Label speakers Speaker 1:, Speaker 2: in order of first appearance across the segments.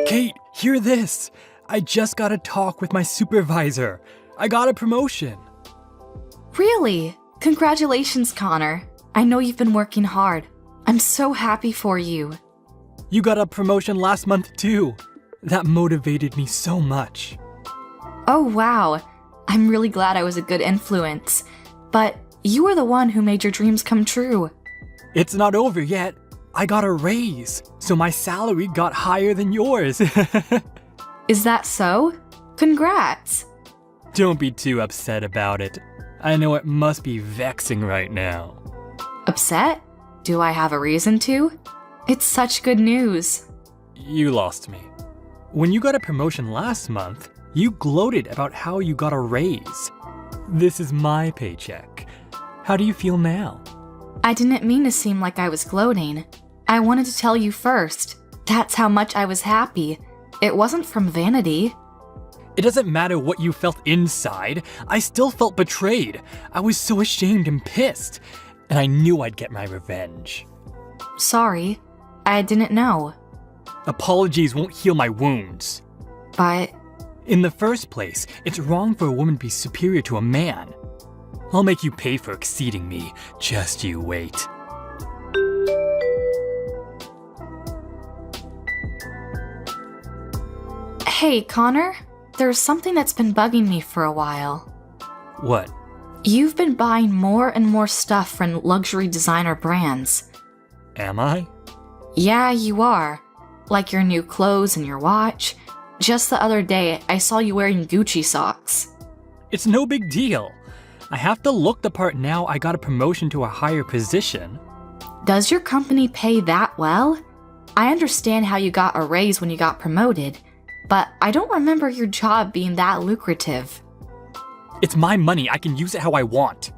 Speaker 1: Kate, hear this! I just got a talk with my supervisor. I got a promotion.
Speaker 2: Really? Congratulations, Connor. I know you've been working hard. I'm so happy for you.
Speaker 1: You got a promotion last month too. That motivated me so much.
Speaker 2: Oh, wow. I'm really glad I was a good influence. But you were the one who made your dreams come true.
Speaker 1: It's not over yet. I got a raise, so my salary got higher than yours.
Speaker 2: Is that so? Congrats.
Speaker 1: Don't be too upset about it. I know it must be vexing right now.
Speaker 2: Upset? Do I have a reason to? It's such good news.
Speaker 1: You lost me. When you got a promotion last month, you gloated about how you got a raise. This is my paycheck. How do you feel now?
Speaker 2: I didn't mean to seem like I was gloating. I wanted to tell you first. That's how much I was happy. It wasn't from vanity.
Speaker 1: It doesn't matter what you felt inside. I still felt betrayed. I was so ashamed and pissed. And I knew I'd get my revenge.
Speaker 2: Sorry. I didn't know.
Speaker 1: Apologies won't heal my wounds.
Speaker 2: But
Speaker 1: in the first place, it's wrong for a woman to be superior to a man. I'll make you pay for exceeding me. Just you wait.
Speaker 2: Hey, Connor. There's something that's been bugging me for a while.
Speaker 1: What?
Speaker 2: You've been buying more and more stuff from luxury designer brands.
Speaker 1: Am I?
Speaker 2: Yeah, you are. Like your new clothes and your watch. Just the other day, I saw you wearing Gucci socks.
Speaker 1: It's no big deal. I have to look the part now I got a promotion to a higher position.
Speaker 2: Does your company pay that well? I understand how you got a raise when you got promoted, but I don't remember your job being that lucrative.
Speaker 1: It's my money. I can use it how I want.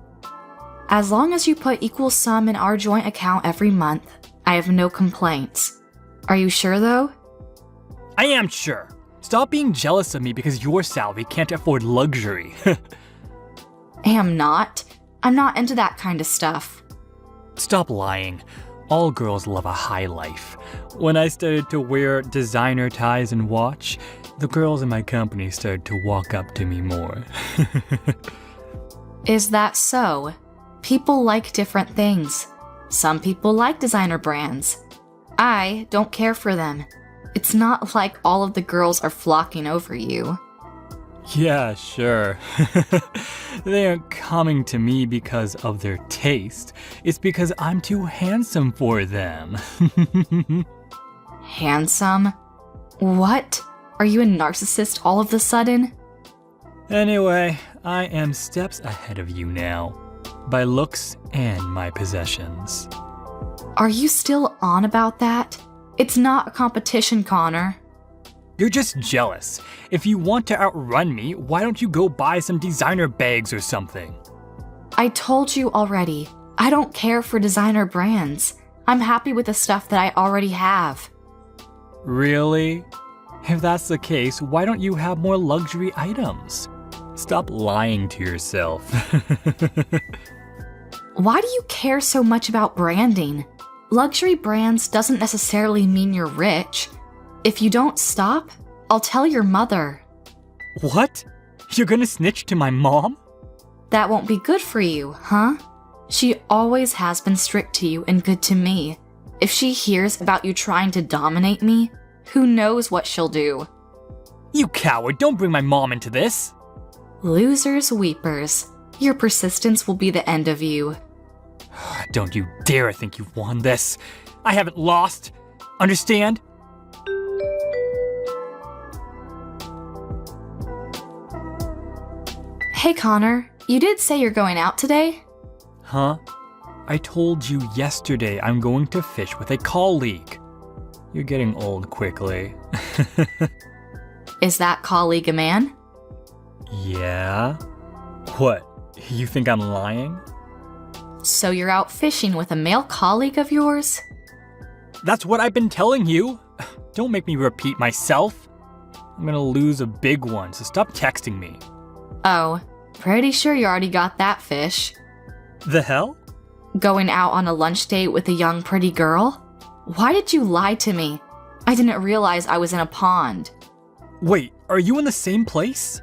Speaker 2: As long as you put equal sum in our joint account every month, I have no complaints. Are you sure, though?
Speaker 1: I am sure. Stop being jealous of me because your salary can't afford luxury.
Speaker 2: Am not. I'm not into that kind of stuff.
Speaker 1: Stop lying. All girls love a high life. When I started to wear designer ties and watch, the girls in my company started to walk up to me more.
Speaker 2: Is that so? People like different things. Some people like designer brands. I don't care for them. It's not like all of the girls are flocking over you.
Speaker 1: Yeah, sure. They aren't coming to me because of their taste. It's because I'm too handsome for them.
Speaker 2: Handsome? What? Are you a narcissist all of a sudden?
Speaker 1: Anyway, I am steps ahead of you now, by looks and my possessions.
Speaker 2: Are you still on about that? It's not a competition, Connor.
Speaker 1: You're just jealous. If you want to outrun me, why don't you go buy some designer bags or something?
Speaker 2: I told you already. I don't care for designer brands. I'm happy with the stuff that I already have.
Speaker 1: Really? If that's the case, why don't you have more luxury items? Stop lying to yourself.
Speaker 2: Why do you care so much about branding? Luxury brands doesn't necessarily mean you're rich. If you don't stop, I'll tell your mother.
Speaker 1: What? You're gonna snitch to my mom?
Speaker 2: That won't be good for you, huh? She always has been strict to you and good to me. If she hears about you trying to dominate me, who knows what she'll do?
Speaker 1: You coward, don't bring my mom into this.
Speaker 2: Losers, weepers. Your persistence will be the end of you.
Speaker 1: Don't you dare think you've won this. I haven't lost. Understand?
Speaker 2: Hey Connor, you did say you're going out today?
Speaker 1: Huh? I told you yesterday I'm going to fish with a colleague. You're getting old quickly.
Speaker 2: Is that colleague a man?
Speaker 1: Yeah? What? You think I'm lying?
Speaker 2: So you're out fishing with a male colleague of yours?
Speaker 1: That's what I've been telling you. Don't make me repeat myself. I'm gonna lose a big one, so stop texting me.
Speaker 2: Oh, pretty sure you already got that fish.
Speaker 1: The hell?
Speaker 2: Going out on a lunch date with a young pretty girl? Why did you lie to me? I didn't realize I was in a pond.
Speaker 1: Wait, are you in the same place?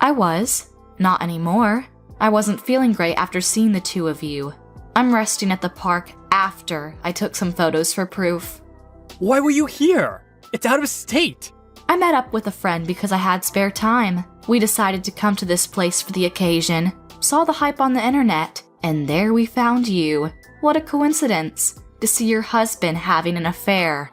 Speaker 2: I was. Not anymore. I wasn't feeling great after seeing the two of you. I'm resting at the park after I took some photos for proof.
Speaker 1: Why were you here? It's out of state.
Speaker 2: I met up with a friend because I had spare time. We decided to come to this place for the occasion, saw the hype on the internet, and there we found you. What a coincidence to see your husband having an affair.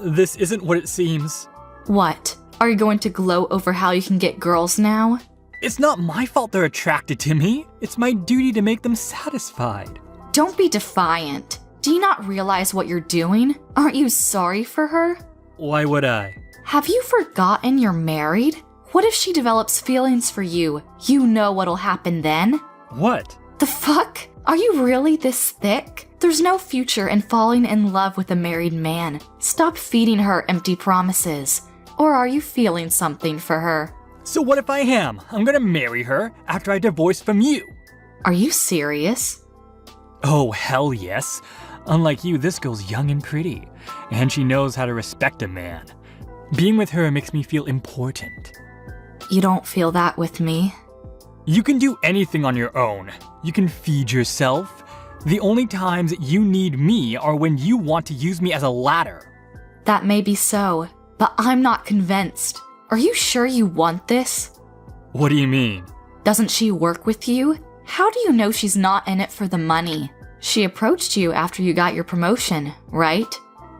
Speaker 1: This isn't what it seems.
Speaker 2: What? Are you going to gloat over how you can get girls now?
Speaker 1: It's not my fault they're attracted to me. It's my duty to make them satisfied.
Speaker 2: Don't be defiant. Do you not realize what you're doing? Aren't you sorry for her?
Speaker 1: Why would I?
Speaker 2: Have you forgotten you're married? What if she develops feelings for you? You know what'll happen then?
Speaker 1: What?
Speaker 2: The fuck? Are you really this thick? There's no future in falling in love with a married man. Stop feeding her empty promises. Or are you feeling something for her?
Speaker 1: So what if I am? I'm gonna marry her after I divorce from you.
Speaker 2: Are you serious?
Speaker 1: Oh, hell yes. Unlike you, this girl's young and pretty, and she knows how to respect a man. Being with her makes me feel important.
Speaker 2: You don't feel that with me.
Speaker 1: You can do anything on your own. You can feed yourself. The only times you need me are when you want to use me as a ladder.
Speaker 2: That may be so, but I'm not convinced. Are you sure you want this?
Speaker 1: What do you mean?
Speaker 2: Doesn't she work with you? How do you know she's not in it for the money? She approached you after you got your promotion, right?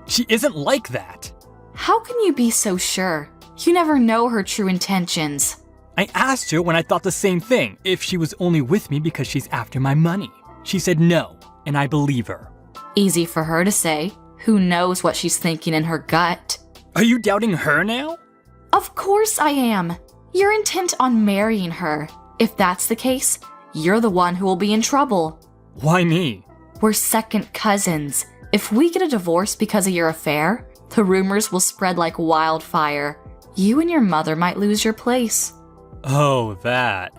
Speaker 1: She isn't like that.
Speaker 2: How can you be so sure? You never know her true intentions.
Speaker 1: I asked her when I thought the same thing, if she was only with me because she's after my money. She said no, and I believe her.
Speaker 2: Easy for her to say. Who knows what she's thinking in her gut?
Speaker 1: Are you doubting her now?
Speaker 2: Of course I am. You're intent on marrying her. If that's the case, you're the one who will be in trouble.
Speaker 1: Why me?
Speaker 2: We're second cousins. If we get a divorce because of your affair, the rumors will spread like wildfire. You and your mother might lose your place.
Speaker 1: Oh, that.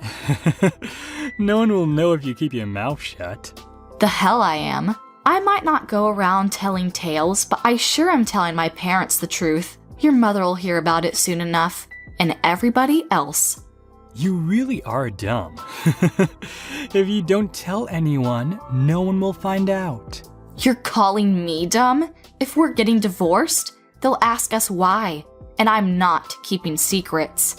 Speaker 1: No one will know if you keep your mouth shut.
Speaker 2: The hell I am. I might not go around telling tales, but I sure am telling my parents the truth. Your mother will hear about it soon enough, and everybody else.
Speaker 1: You really are dumb. If you don't tell anyone, no one will find out.
Speaker 2: You're calling me dumb? If we're getting divorced, they'll ask us why, and I'm not keeping secrets.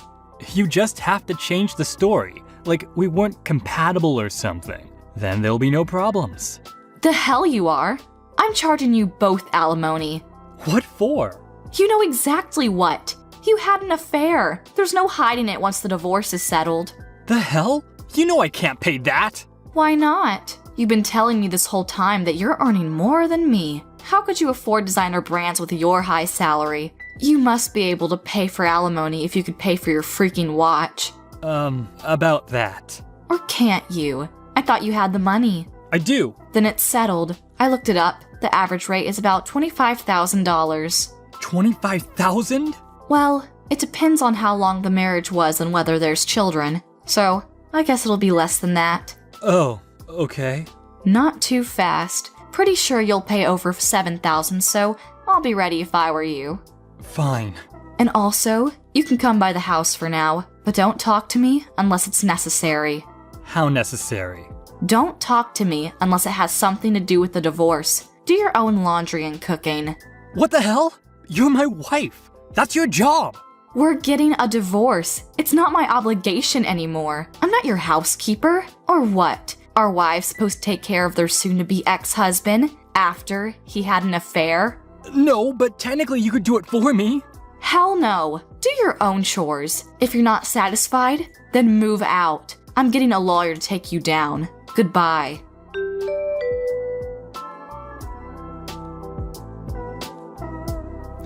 Speaker 1: You just have to change the story, like we weren't compatible or something. Then there'll be no problems.
Speaker 2: The hell you are. I'm charging you both alimony.
Speaker 1: What for?
Speaker 2: You know exactly what. You had an affair. There's no hiding it once the divorce is settled.
Speaker 1: The hell? You know I can't pay that.
Speaker 2: Why not? You've been telling me this whole time that you're earning more than me. How could you afford designer brands with your high salary? You must be able to pay for alimony if you could pay for your freaking watch.
Speaker 1: About that.
Speaker 2: Or can't you? I thought you had the money.
Speaker 1: I do.
Speaker 2: Then it's settled. I looked it up. The average rate is about $25,000.
Speaker 1: 25,000?
Speaker 2: Well, it depends on how long the marriage was and whether there's children. So, I guess it'll be less than that.
Speaker 1: Oh, okay.
Speaker 2: Not too fast. Pretty sure you'll pay over $7,000, so I'll be ready if I were you.
Speaker 1: Fine.
Speaker 2: And also, you can come by the house for now, but don't talk to me unless it's necessary.
Speaker 1: How necessary?
Speaker 2: Don't talk to me unless it has something to do with the divorce. Do your own laundry and cooking.
Speaker 1: What the hell? You're my wife. That's your job.
Speaker 2: We're getting a divorce. It's not my obligation anymore. I'm not your housekeeper. Or what? Are wives supposed to take care of their soon-to-be ex-husband after he had an affair?
Speaker 1: No, but technically you could do it for me.
Speaker 2: Hell no. Do your own chores. If you're not satisfied, then move out. I'm getting a lawyer to take you down. Goodbye.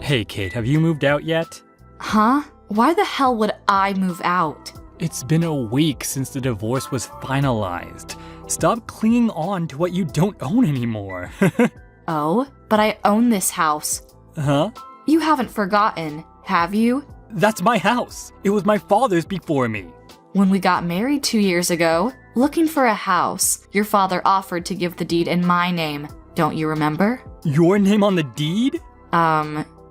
Speaker 1: Hey, Kate, have you moved out yet?
Speaker 2: Huh? Why the hell would I move out?
Speaker 1: It's been a week since the divorce was finalized. Stop clinging on to what you don't own anymore.
Speaker 2: Oh, but I own this house.
Speaker 1: Huh?
Speaker 2: You haven't forgotten, have you?
Speaker 1: That's my house. It was my father's before me.
Speaker 2: When we got married 2 years ago, looking for a house, your father offered to give the deed in my name. Don't you remember?
Speaker 1: Your name on the deed?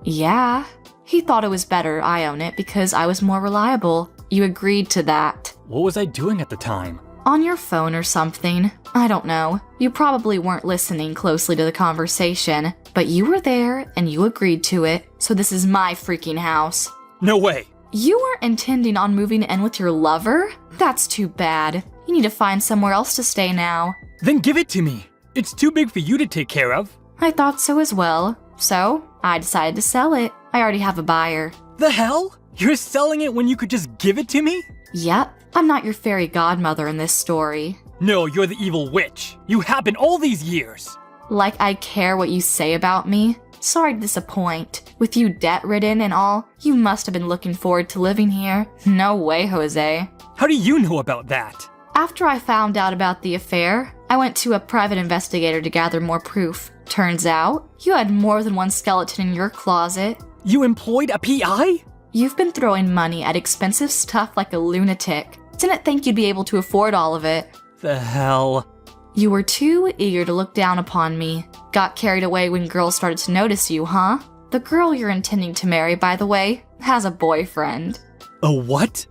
Speaker 2: Yeah. He thought it was better I own it because I was more reliable. You agreed to that.
Speaker 1: What was I doing at the time?
Speaker 2: On your phone or something. I don't know. You probably weren't listening closely to the conversation, but you were there and you agreed to it, so this is my freaking house.
Speaker 1: No way.
Speaker 2: You weren't intending on moving in with your lover? That's too bad. You need to find somewhere else to stay now.
Speaker 1: Then give it to me. It's too big for you to take care of.
Speaker 2: I thought so as well. So, I decided to sell it. I already have a buyer.
Speaker 1: The hell? You're selling it when you could just give it to me?
Speaker 2: Yep. I'm not your fairy godmother in this story.
Speaker 1: No, you're the evil witch. You have been all these years.
Speaker 2: Like I care what you say about me? Sorry to disappoint. With you debt-ridden and all, you must have been looking forward to living here. No way, Jose.
Speaker 1: How do you know about that?
Speaker 2: After I found out about the affair, I went to a private investigator to gather more proof. Turns out, you had more than one skeleton in your closet.
Speaker 1: You employed a PI?
Speaker 2: You've been throwing money at expensive stuff like a lunatic. Didn't think you'd be able to afford all of it.
Speaker 1: The hell?
Speaker 2: You were too eager to look down upon me. Got carried away when girls started to notice you, huh? The girl you're intending to marry, by the way, has a boyfriend.
Speaker 1: A what?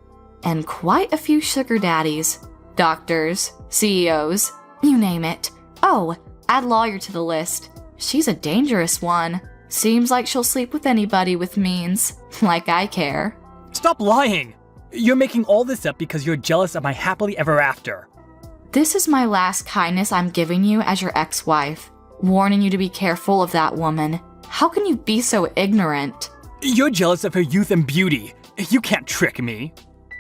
Speaker 2: And quite a few sugar daddies. Doctors, CEOs, you name it. Oh, add lawyer to the list. She's a dangerous one. Seems like she'll sleep with anybody with means. Like I care.
Speaker 1: Stop lying! You're making all this up because you're jealous of my happily ever after.
Speaker 2: This is my last kindness I'm giving you as your ex-wife. Warning you to be careful of that woman. How can you be so ignorant?
Speaker 1: You're jealous of her youth and beauty. You can't trick me.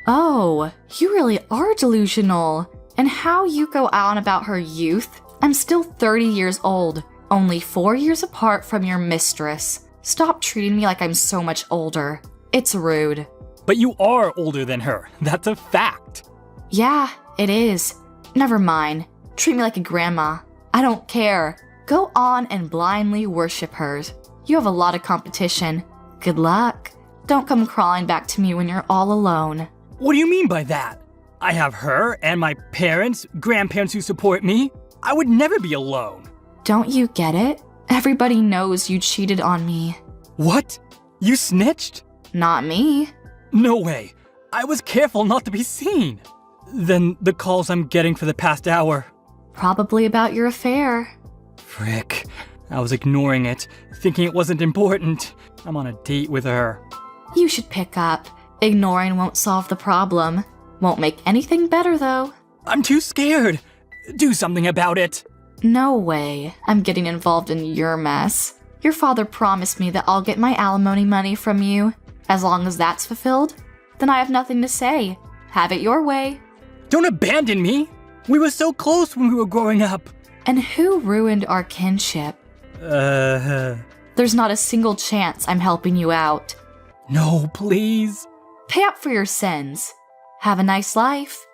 Speaker 2: Oh, you really are delusional. And how you go on about her youth? I'm still 30 years old, only 4 years apart from your mistress. Stop treating me like I'm so much older. It's rude.
Speaker 1: But you are older than her. That's a fact.
Speaker 2: Yeah, it is. Never mind. Treat me like a grandma. I don't care. Go on and blindly worship her. You have a lot of competition. Good luck. Don't come crawling back to me when you're all alone.
Speaker 1: What do you mean by that? I have her and my parents, grandparents who support me. I would never be alone.
Speaker 2: Don't you get it? Everybody knows you cheated on me.
Speaker 1: What? You snitched?
Speaker 2: Not me.
Speaker 1: No way. I was careful not to be seen. Then the calls I'm getting for the past hour.
Speaker 2: Probably about your affair.
Speaker 1: Frick. I was ignoring it, thinking it wasn't important. I'm on a date with her.
Speaker 2: You should pick up. Ignoring won't solve the problem. Won't make anything better, though.
Speaker 1: I'm too scared. Do something about it.
Speaker 2: No way. I'm getting involved in your mess. Your father promised me that I'll get my alimony money from you. As long as that's fulfilled, then I have nothing to say. Have it your way.
Speaker 1: Don't abandon me. We were so close when we were growing up.
Speaker 2: And who ruined our kinship? There's not a single chance I'm helping you out.
Speaker 1: No, please.
Speaker 2: Pay up for your sins. Have a nice life.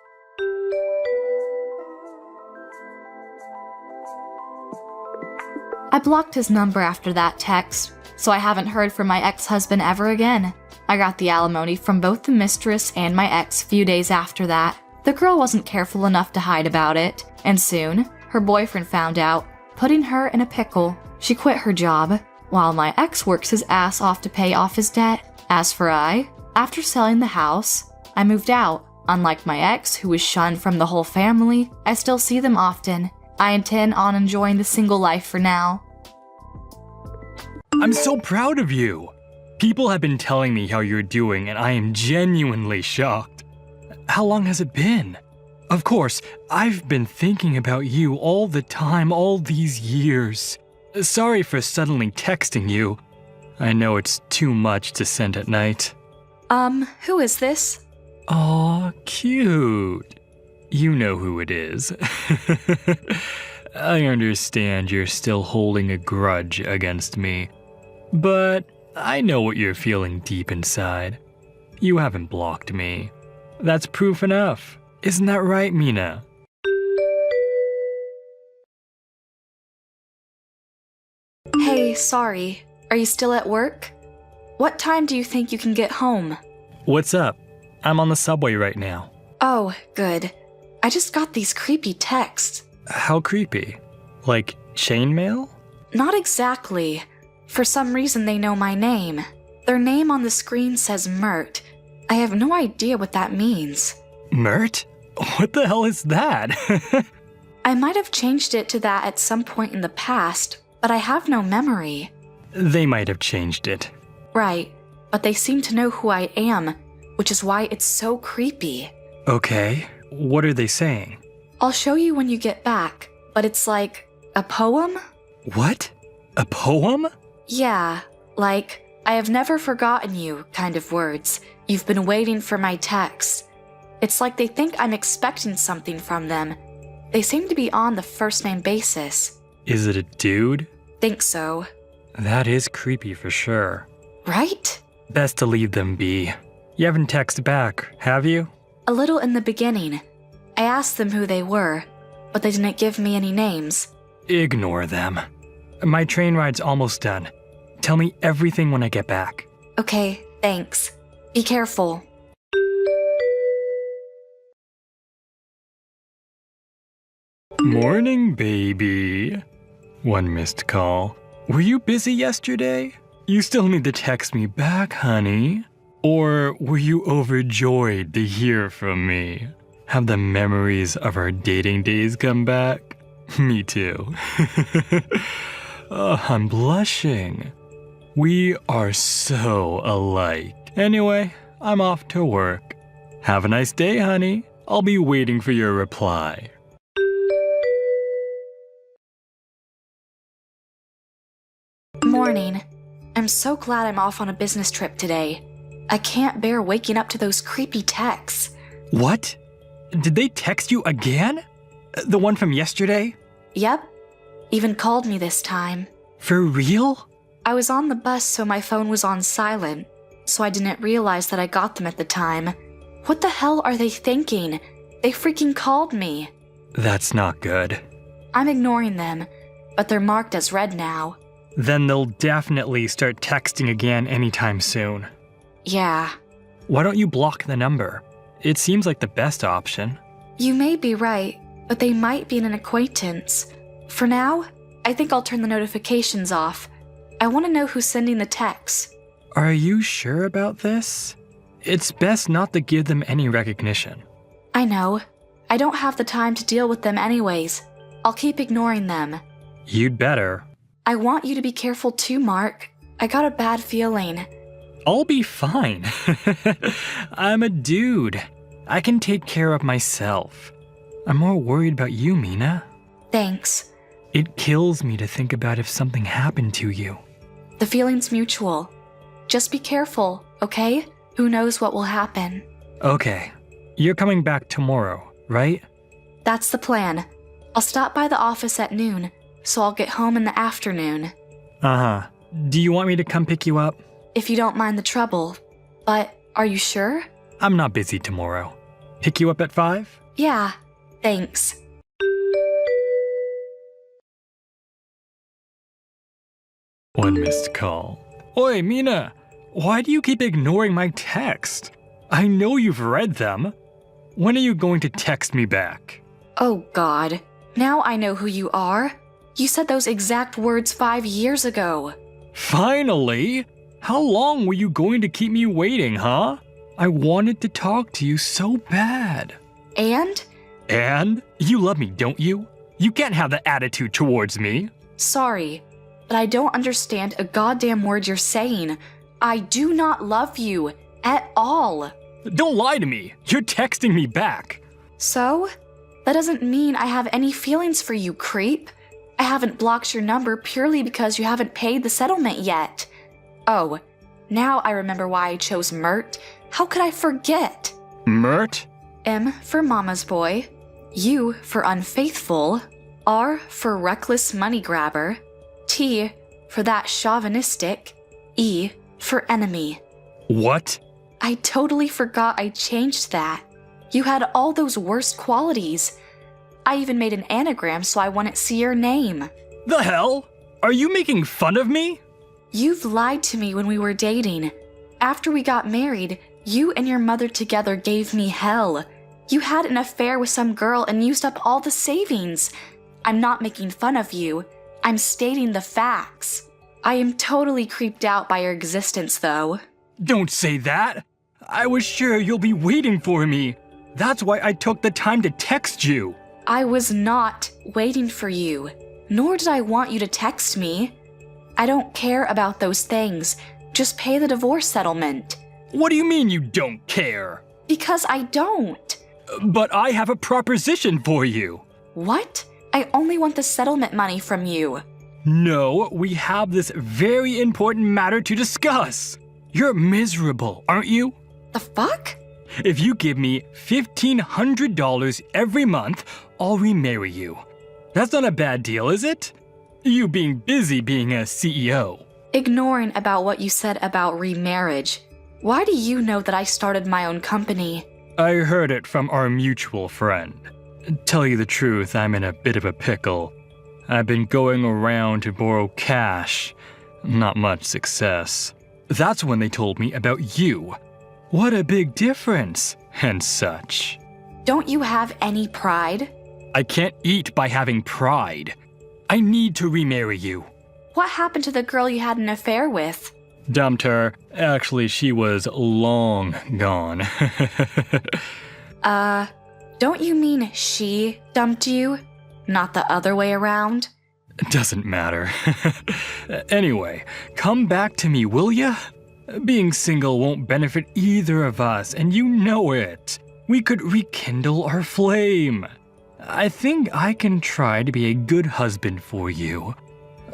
Speaker 2: I blocked his number after that text, so I haven't heard from my ex-husband ever again. I got the alimony from both the mistress and my ex a few days after that. The girl wasn't careful enough to hide about it, and soon, her boyfriend found out, putting her in a pickle. She quit her job, while my ex works his ass off to pay off his debt. As for I, after selling the house, I moved out. Unlike my ex, who was shunned from the whole family, I still see them often. I intend on enjoying the single life for now.
Speaker 1: I'm so proud of you. People have been telling me how you're doing, and I am genuinely shocked. How long has it been? Of course, I've been thinking about you all the time, all these years. Sorry for suddenly texting you. I know it's too much to send at night.
Speaker 2: Who is this?
Speaker 1: Aw, cute. You know who it is. I understand you're still holding a grudge against me, but I know what you're feeling deep inside. You haven't blocked me. That's proof enough. Isn't that right, Mina?
Speaker 2: Hey, sorry. Are you still at work? What time do you think you can get home?
Speaker 1: What's up? I'm on the subway right now.
Speaker 2: Oh, good. I just got these creepy texts.
Speaker 1: How creepy? Like chain mail?
Speaker 2: Not exactly. For some reason, they know my name. Their name on the screen says Mert. I have no idea what that means.
Speaker 1: Mert? What the hell is that?
Speaker 2: I might have changed it to that at some point in the past, but I have no memory.
Speaker 1: They might have changed it.
Speaker 2: Right, but they seem to know who I am, which is why it's so creepy.
Speaker 1: Okay, what are they saying?
Speaker 2: I'll show you when you get back, but it's like a poem?
Speaker 1: What? A poem?
Speaker 2: Yeah, like, I have never forgotten you kind of words. You've been waiting for my text. It's like they think I'm expecting something from them. They seem to be on the first-name basis.
Speaker 1: Is it a dude?
Speaker 2: Think so.
Speaker 1: That is creepy for sure.
Speaker 2: Right?
Speaker 1: Best to leave them be. You haven't texted back, have you?
Speaker 2: A little in the beginning. I asked them who they were, but they didn't give me any names.
Speaker 1: Ignore them. My train ride's almost done. Tell me everything when I get back.
Speaker 2: Okay, thanks. Be careful.
Speaker 1: Morning, baby. One missed call. Were you busy yesterday? You still need to text me back, honey. Or were you overjoyed to hear from me? Have the memories of our dating days come back? Me too. Oh, I'm blushing. We are so alike. Anyway, I'm off to work. Have a nice day, honey. I'll be waiting for your reply.
Speaker 2: Morning. I'm so glad I'm off on a business trip today. I can't bear waking up to those creepy texts.
Speaker 1: What? Did they text you again? The one from yesterday?
Speaker 2: Yep. Even called me this time.
Speaker 1: For real?
Speaker 2: I was on the bus, so my phone was on silent, so I didn't realize that I got them at the time. What the hell are they thinking? They freaking called me.
Speaker 1: That's not good.
Speaker 2: I'm ignoring them, but they're marked as read now.
Speaker 1: Then they'll definitely start texting again anytime soon.
Speaker 2: Yeah.
Speaker 1: Why don't you block the number? It seems like the best option.
Speaker 2: You may be right, but they might be an acquaintance. For now, I think I'll turn the notifications off. I want to know who's sending the texts.
Speaker 1: Are you sure about this? It's best not to give them any recognition.
Speaker 2: I know. I don't have the time to deal with them anyways. I'll keep ignoring them.
Speaker 1: You'd better.
Speaker 2: I want you to be careful too, Mark. I got a bad feeling.
Speaker 1: I'll be fine. I'm a dude. I can take care of myself. I'm more worried about you, Mina.
Speaker 2: Thanks.
Speaker 1: It kills me to think about if something happened to you.
Speaker 2: The feeling's mutual. Just be careful, okay? Who knows what will happen?
Speaker 1: Okay. You're coming back tomorrow, right?
Speaker 2: That's the plan. I'll stop by the office at noon, so I'll get home in the afternoon.
Speaker 1: Uh-huh. Do you want me to come pick you up?
Speaker 2: If you don't mind the trouble. But are you sure?
Speaker 1: I'm not busy tomorrow. Pick you up at 5?
Speaker 2: Yeah, thanks.
Speaker 1: One missed call. Oi, Mina! Why do you keep ignoring my text? I know you've read them. When are you going to text me back?
Speaker 2: Oh God. Now I know who you are. You said those exact words 5 years ago.
Speaker 1: Finally? How long were you going to keep me waiting, huh? I wanted to talk to you so bad.
Speaker 2: And?
Speaker 1: And? You love me, don't you? You can't have that attitude towards me.
Speaker 2: Sorry, but I don't understand a goddamn word you're saying. I do not love you at all.
Speaker 1: Don't lie to me. You're texting me back.
Speaker 2: So? That doesn't mean I have any feelings for you, creep. I haven't blocked your number purely because you haven't paid the settlement yet. Oh, now I remember why I chose Mert. How could I forget?
Speaker 1: Mert?
Speaker 2: M for mama's boy, U for unfaithful, R for reckless money grabber, T for that chauvinistic, E for enemy.
Speaker 1: What?
Speaker 2: I totally forgot I changed that. You had all those worst qualities. I even made an anagram so I wouldn't see your name.
Speaker 1: The hell? Are you making fun of me?
Speaker 2: You've lied to me when we were dating. After we got married, you and your mother together gave me hell. You had an affair with some girl and used up all the savings. I'm not making fun of you. I'm stating the facts. I am totally creeped out by your existence, though.
Speaker 1: Don't say that. I was sure you'll be waiting for me. That's why I took the time to text you.
Speaker 2: I was not waiting for you, nor did I want you to text me. I don't care about those things. Just pay the divorce settlement.
Speaker 1: What do you mean you don't care?
Speaker 2: Because I don't.
Speaker 1: But I have a proposition for you.
Speaker 2: What? I only want the settlement money from you.
Speaker 1: No, we have this very important matter to discuss. You're miserable, aren't you?
Speaker 2: The fuck?
Speaker 1: If you give me $1,500 every month, I'll remarry you. That's not a bad deal, is it? You being busy being a CEO.
Speaker 2: Ignoring about what you said about remarriage, why do you know that I started my own company?
Speaker 1: I heard it from our mutual friend. Tell you the truth, I'm in a bit of a pickle. I've been going around to borrow cash. Not much success. That's when they told me about you. What a big difference, and such.
Speaker 2: Don't you have any pride?
Speaker 1: I can't eat by having pride. I need to remarry you.
Speaker 2: What happened to the girl you had an affair with?
Speaker 1: Dumped her. Actually, she was long gone.
Speaker 2: Don't you mean she dumped you? Not the other way around?
Speaker 1: Doesn't matter. Anyway, come back to me, will ya? Being single won't benefit either of us, and you know it. We could rekindle our flame. I think I can try to be a good husband for you.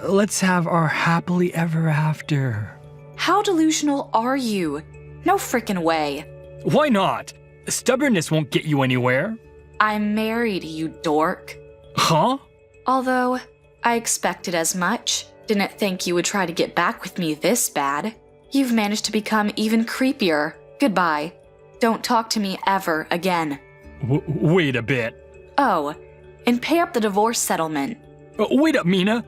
Speaker 1: Let's have our happily ever after.
Speaker 2: How delusional are you? No frickin' way.
Speaker 1: Why not? Stubbornness won't get you anywhere.
Speaker 2: I'm married, you dork.
Speaker 1: Huh?
Speaker 2: Although, I expected as much. Didn't think you would try to get back with me this bad. You've managed to become even creepier. Goodbye. Don't talk to me ever again.
Speaker 1: Wait a bit.
Speaker 2: Oh, and pay up the divorce settlement.
Speaker 1: Wait up, Mina.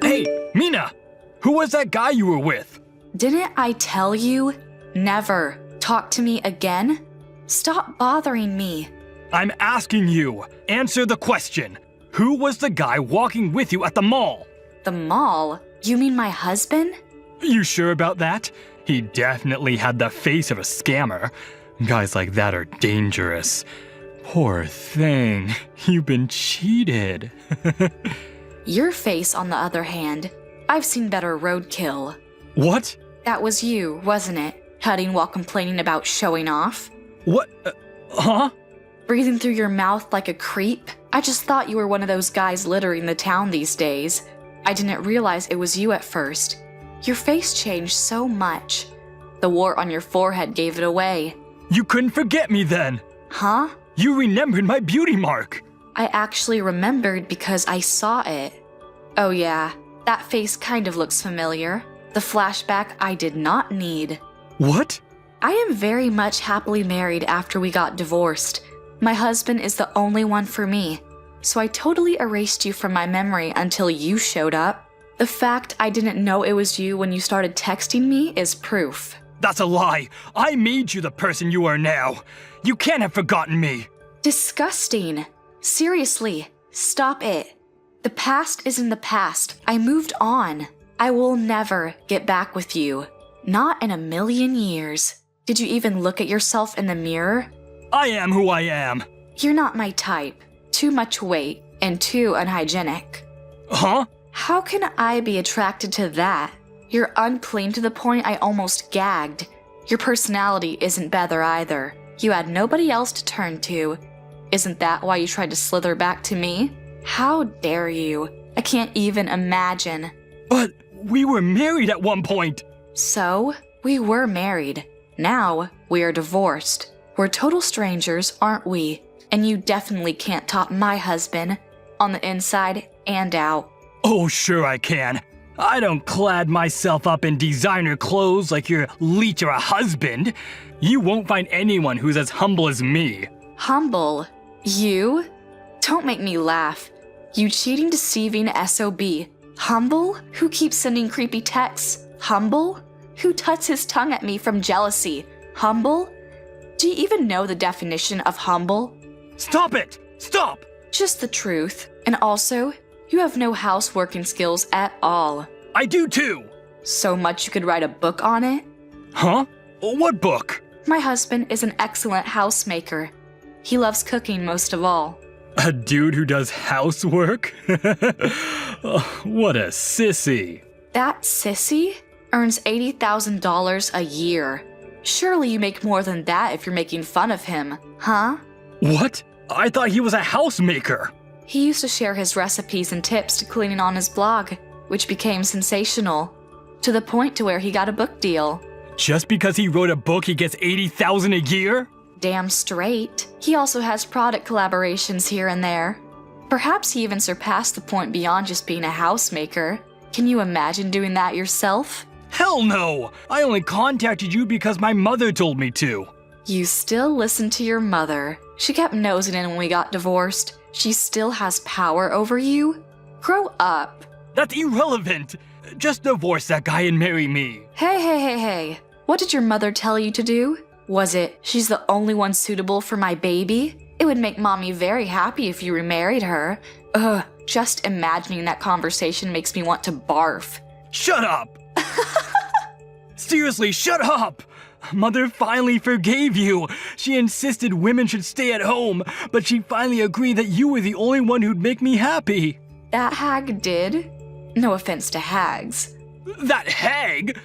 Speaker 1: Hey, Mina! Who was that guy you were with?
Speaker 2: Didn't I tell you? Never talk to me again? Stop bothering me.
Speaker 1: I'm asking you. Answer the question. Who was the guy walking with you at the mall?
Speaker 2: The mall? You mean my husband?
Speaker 1: You sure about that? He definitely had the face of a scammer. Guys like that are dangerous. Poor thing. You've been cheated.
Speaker 2: Your face, on the other hand, I've seen better roadkill.
Speaker 1: What?
Speaker 2: That was you, wasn't it? Cutting while complaining about showing off?
Speaker 1: What? Huh?
Speaker 2: Breathing through your mouth like a creep? I just thought you were one of those guys littering the town these days. I didn't realize it was you at first. Your face changed so much. The wart on your forehead gave it away.
Speaker 1: You couldn't forget me then.
Speaker 2: Huh?
Speaker 1: You remembered my beauty mark.
Speaker 2: I actually remembered because I saw it. Oh yeah, that face kind of looks familiar. The flashback I did not need.
Speaker 1: What?
Speaker 2: I am very much happily married after we got divorced. My husband is the only one for me. So I totally erased you from my memory until you showed up. The fact I didn't know it was you when you started texting me is proof.
Speaker 1: That's a lie. I made you the person you are now. You can't have forgotten me.
Speaker 2: Disgusting. Seriously, stop it. The past is in the past. I moved on. I will never get back with you. Not in a million years. Did you even look at yourself in the mirror?
Speaker 1: I am who I am.
Speaker 2: You're not my type. Too much weight and too unhygienic.
Speaker 1: Huh?
Speaker 2: How can I be attracted to that? You're unclean to the point I almost gagged. Your personality isn't better either. You had nobody else to turn to. Isn't that why you tried to slither back to me? How dare you? I can't even imagine.
Speaker 1: But we were married at one point.
Speaker 2: So, we were married. Now, we are divorced. We're total strangers, aren't we? And you definitely can't top my husband, on the inside and out.
Speaker 1: Oh, sure I can. I don't clad myself up in designer clothes like your leech or a husband. You won't find anyone who's as humble as me.
Speaker 2: Humble? You? Don't make me laugh. You cheating, deceiving SOB. Humble? Who keeps sending creepy texts? Humble? Who tuts his tongue at me from jealousy? Humble? Do you even know the definition of humble?
Speaker 1: Stop it! Stop!
Speaker 2: Just the truth. And also, you have no houseworking skills at all.
Speaker 1: I do too!
Speaker 2: So much you could write a book on it?
Speaker 1: Huh? What book?
Speaker 2: My husband is an excellent housemaker. He loves cooking most of all.
Speaker 1: A dude who does housework? Oh, what a sissy.
Speaker 2: That sissy earns $80,000 a year. Surely you make more than that if you're making fun of him, huh?
Speaker 1: What? I thought he was a housemaker.
Speaker 2: He used to share his recipes and tips to cleaning on his blog, which became sensational, to the point to where he got a book deal.
Speaker 1: Just because he wrote a book, he gets $80,000 a year?
Speaker 2: Damn straight. He also has product collaborations here and there. Perhaps he even surpassed the point beyond just being a housemaker. Can you imagine doing that yourself?
Speaker 1: Hell no! I only contacted you because my mother told me to.
Speaker 2: You still listen to your mother. She kept nosing in when we got divorced. She still has power over you? Grow up.
Speaker 1: That's irrelevant. Just divorce that guy and marry me.
Speaker 2: Hey. What did your mother tell you to do? Was it, she's the only one suitable for my baby? It would make mommy very happy if you remarried her. Ugh, just imagining that conversation makes me want to barf.
Speaker 1: Shut up! Seriously, shut up! Mother finally forgave you. She insisted women should stay at home, but she finally agreed that you were the only one who'd make me happy.
Speaker 2: That hag did? No offense to hags.
Speaker 1: That hag?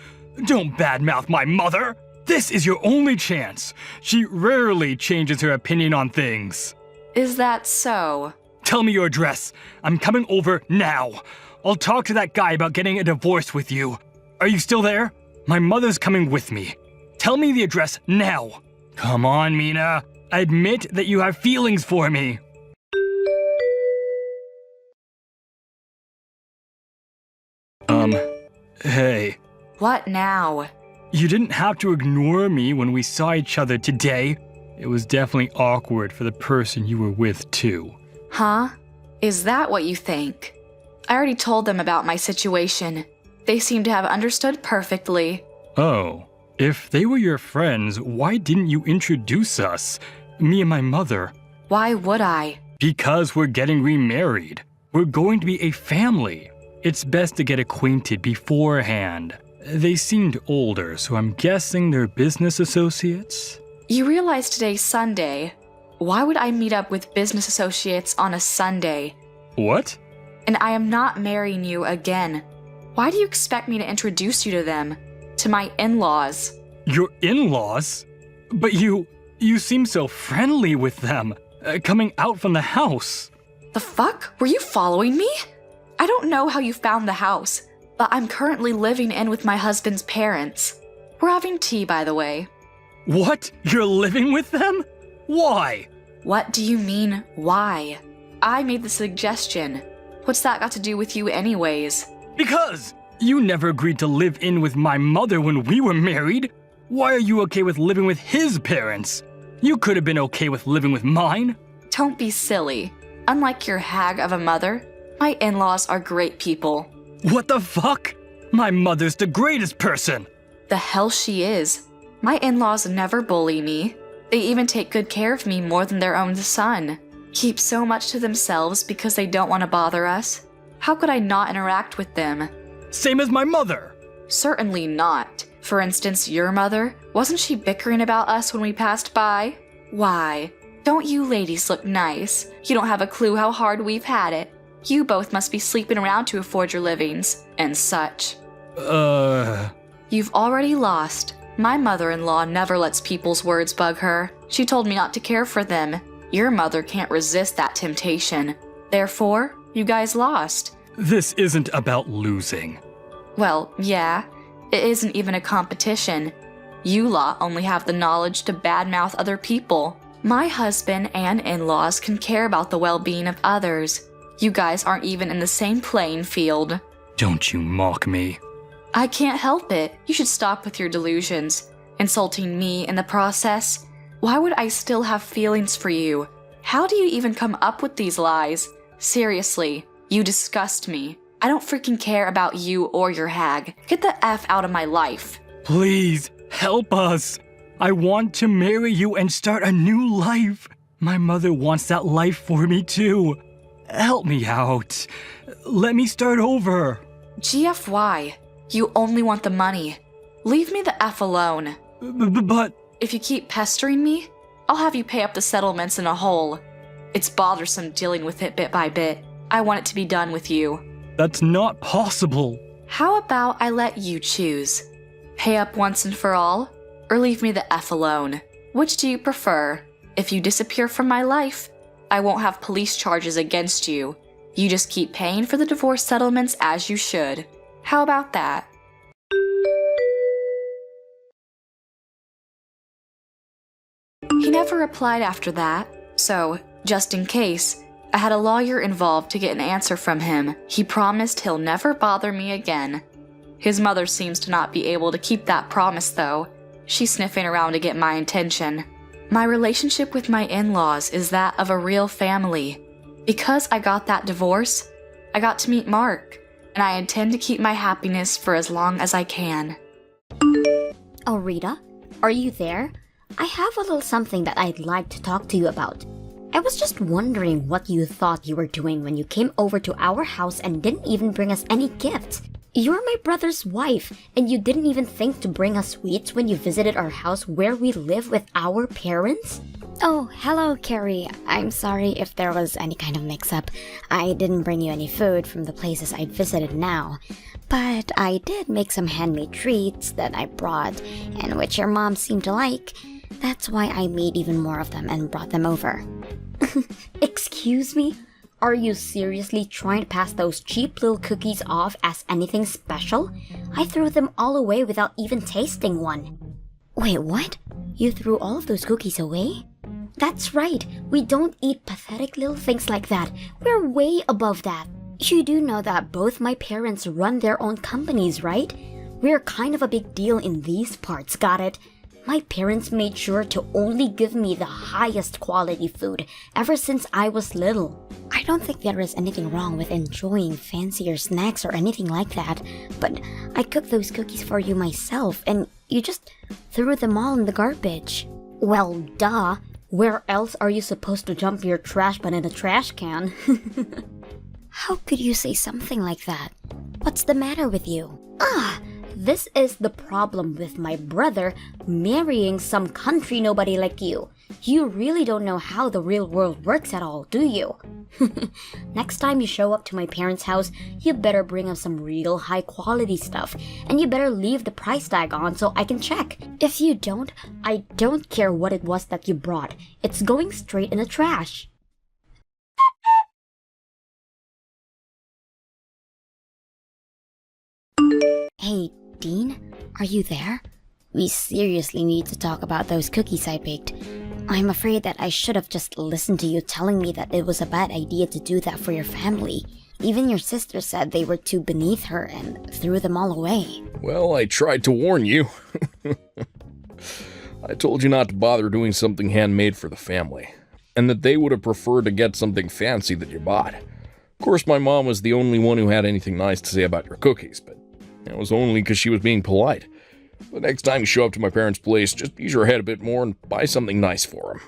Speaker 1: Don't badmouth my mother. This is your only chance. She rarely changes her opinion on things.
Speaker 2: Is that so?
Speaker 1: Tell me your address. I'm coming over now. I'll talk to that guy about getting a divorce with you. Are you still there? My mother's coming with me. Tell me the address now. Come on, Mina. Admit that you have feelings for me. Hey.
Speaker 2: What now?
Speaker 1: You didn't have to ignore me when we saw each other today. It was definitely awkward for the person you were with, too.
Speaker 2: Huh? Is that what you think? I already told them about my situation. They seem to have understood perfectly.
Speaker 1: Oh. If they were your friends, why didn't you introduce us? Me and my mother.
Speaker 2: Why would I?
Speaker 1: Because we're getting remarried. We're going to be a family. It's best to get acquainted beforehand. They seemed older, so I'm guessing they're business associates?
Speaker 2: You realize today's Sunday. Why would I meet up with business associates on a Sunday?
Speaker 1: What?
Speaker 2: And I am not marrying you again. Why do you expect me to introduce you to them? To my in-laws?
Speaker 1: Your in-laws? But you seem so friendly with them, coming out from the house.
Speaker 2: The fuck? Were you following me? I don't know how you found the house, but I'm currently living in with my husband's parents. We're having tea, by the way.
Speaker 1: What? You're living with them? Why?
Speaker 2: What do you mean, why? I made the suggestion. What's that got to do with you anyways?
Speaker 1: Because you never agreed to live in with my mother when we were married. Why are you okay with living with his parents? You could have been okay with living with mine.
Speaker 2: Don't be silly. Unlike your hag of a mother, my in-laws are great people.
Speaker 1: What the fuck? My mother's the greatest person.
Speaker 2: The hell she is. My in-laws never bully me. They even take good care of me more than their own son. Keep so much to themselves because they don't want to bother us. How could I not interact with them?
Speaker 1: Same as my mother.
Speaker 2: Certainly not. For instance, your mother, wasn't she bickering about us when we passed by? Why? Don't you ladies look nice? You don't have a clue how hard we've had it. You both must be sleeping around to afford your livings, and such. You've already lost. My mother-in-law never lets people's words bug her. She told me not to care for them. Your mother can't resist that temptation. Therefore, you guys lost.
Speaker 1: This isn't about losing.
Speaker 2: Well, yeah. It isn't even a competition. You lot only have the knowledge to badmouth other people. My husband and in-laws can care about the well-being of others. You guys aren't even in the same playing field.
Speaker 1: Don't you mock me.
Speaker 2: I can't help it. You should stop with your delusions. Insulting me in the process. Why would I still have feelings for you? How do you even come up with these lies? Seriously, you disgust me. I don't freaking care about you or your hag. Get the F out of my life.
Speaker 1: Please, help us. I want to marry you and start a new life. My mother wants that life for me too. Help me out. Let me start over.
Speaker 2: GFY, you only want the money. Leave me the F alone.
Speaker 1: But...
Speaker 2: If you keep pestering me, I'll have you pay up the settlements in a whole. It's bothersome dealing with it bit by bit. I want it to be done with you.
Speaker 1: That's not possible.
Speaker 2: How about I let you choose? Pay up once and for all, or leave me the F alone? Which do you prefer? If you disappear from my life, I won't have police charges against you. You just keep paying for the divorce settlements as you should. How about that? He never replied after that, so, just in case, I had a lawyer involved to get an answer from him. He promised he'll never bother me again. His mother seems to not be able to keep that promise though. She's sniffing around to get my attention. My relationship with my in-laws is that of a real family. Because I got that divorce, I got to meet Mark, and I intend to keep my happiness for as long as I can.
Speaker 3: Oh, Rita, are you there? I have a little something that I'd like to talk to you about. I was just wondering what you thought you were doing when you came over to our house and didn't even bring us any gifts. You're my brother's wife, and you didn't even think to bring us sweets when you visited our house where we live with our parents?
Speaker 4: Oh, hello, Carrie. I'm sorry if there was any kind of mix-up. I didn't bring you any food from the places I'd visited now. But I did make some handmade treats that I brought, and which your mom seemed to like. That's why I made even more of them and brought them over.
Speaker 3: Excuse me? Are you seriously trying to pass those cheap little cookies off as anything special? I threw them all away without even tasting one.
Speaker 4: Wait, what? You threw all of those cookies away?
Speaker 3: That's right. We don't eat pathetic little things like that. We're way above that. You do know that both my parents run their own companies, right? We're kind of a big deal in these parts, got it? My parents made sure to only give me the highest quality food ever since I was little.
Speaker 4: I don't think there is anything wrong with enjoying fancier snacks or anything like that, but I cooked those cookies for you myself and you just threw them all in the garbage.
Speaker 3: Well, duh. Where else are you supposed to dump your trash but in a trash can?
Speaker 4: How could you say something like that? What's the matter with you?
Speaker 3: This is the problem with my brother marrying some country nobody like you. You really don't know how the real world works at all, do you? Next time you show up to my parents' house, you better bring us some real high quality stuff, and you better leave the price tag on so I can check. If you don't, I don't care what it was that you brought. It's going straight in the trash.
Speaker 4: Hey, Dean, are you there? We seriously need to talk about those cookies I baked. I'm afraid that I should have just listened to you telling me that it was a bad idea to do that for your family. Even your sister said they were too beneath her and threw them all away.
Speaker 5: Well, I tried to warn you. I told you not to bother doing something handmade for the family, and that they would have preferred to get something fancy that you bought. Of course, my mom was the only one who had anything nice to say about your cookies, but it was only because she was being polite. The next time you show up to my parents' place, just use your head a bit more and buy something nice for them.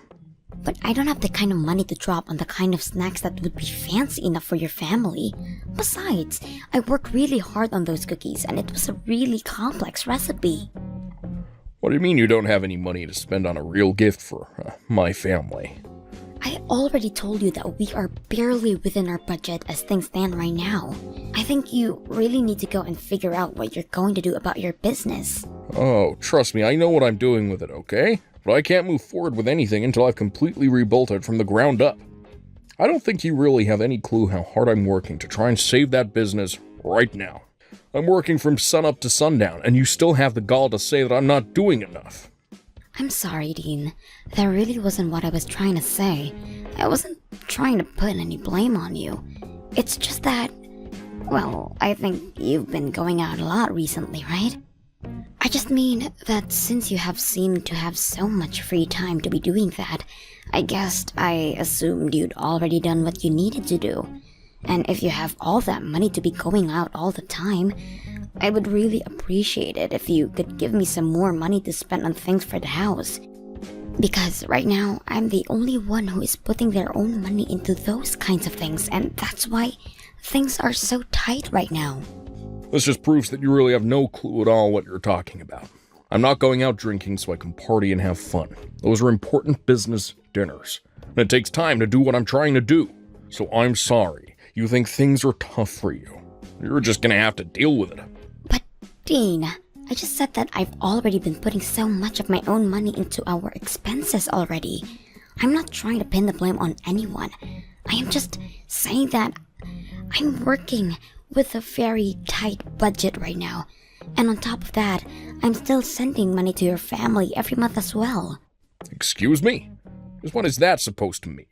Speaker 4: But I don't have the kind of money to drop on the kind of snacks that would be fancy enough for your family. Besides, I worked really hard on those cookies and it was a really complex recipe.
Speaker 5: What do you mean you don't have any money to spend on a real gift for my family?
Speaker 4: I already told you that we are barely within our budget as things stand right now. I think you really need to go and figure out what you're going to do about your business.
Speaker 5: Oh, trust me, I know what I'm doing with it, okay? But I can't move forward with anything until I've completely rebuilt it from the ground up. I don't think you really have any clue how hard I'm working to try and save that business right now. I'm working from sunup to sundown, and you still have the gall to say that I'm not doing enough.
Speaker 4: I'm sorry, Dean. That really wasn't what I was trying to say. I wasn't trying to put any blame on you. It's just that, well, I think you've been going out a lot recently, right? I just mean that since you have seemed to have so much free time to be doing that, I guess I assumed you'd already done what you needed to do. And if you have all that money to be going out all the time, I would really appreciate it if you could give me some more money to spend on things for the house. Because right now, I'm the only one who is putting their own money into those kinds of things, and that's why things are so tight right now.
Speaker 5: This just proves that you really have no clue at all what you're talking about. I'm not going out drinking so I can party and have fun. Those are important business dinners. And it takes time to do what I'm trying to do. So I'm sorry. You think things are tough for you. You're just gonna have to deal with it.
Speaker 4: But, Dean, I just said that I've already been putting so much of my own money into our expenses already. I'm not trying to pin the blame on anyone. I am just saying that I'm working with a very tight budget right now. And on top of that, I'm still sending money to your family every month as well.
Speaker 5: Excuse me? Just what is that supposed to mean?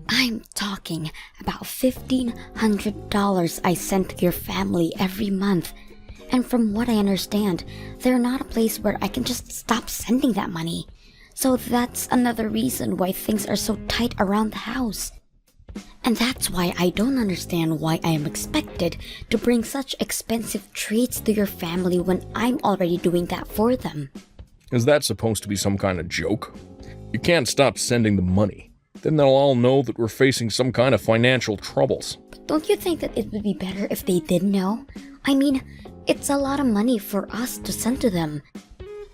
Speaker 4: I'm talking about $1,500 I send to your family every month. And from what I understand, they're not a place where I can just stop sending that money. So that's another reason why things are so tight around the house. And that's why I don't understand why I am expected to bring such expensive treats to your family when I'm already doing that for them.
Speaker 5: Is that supposed to be some kind of joke? You can't stop sending the money. Then they'll all know that we're facing some kind of financial troubles.
Speaker 4: But don't you think that it would be better if they did know? I mean, it's a lot of money for us to send to them.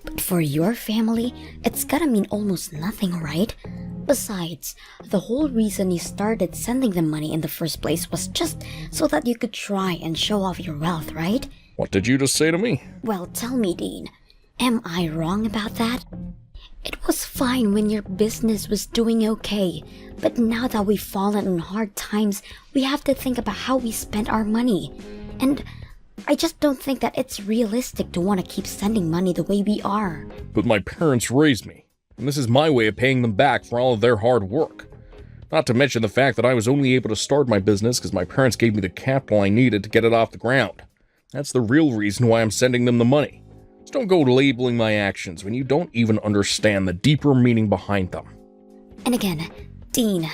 Speaker 4: But for your family, it's gotta mean almost nothing, right? Besides, the whole reason you started sending them money in the first place was just so that you could try and show off your wealth, right?
Speaker 5: What did you just say to me?
Speaker 4: Well, tell me, Dean, am I wrong about that? It was fine when your business was doing okay, but now that we've fallen on hard times, we have to think about how we spend our money. And I just don't think that it's realistic to want to keep sending money the way we are.
Speaker 5: But my parents raised me, and this is my way of paying them back for all of their hard work. Not to mention the fact that I was only able to start my business because my parents gave me the capital I needed to get it off the ground. That's the real reason why I'm sending them the money. Just don't go labeling my actions when you don't even understand the deeper meaning behind them.
Speaker 4: And again, Dean,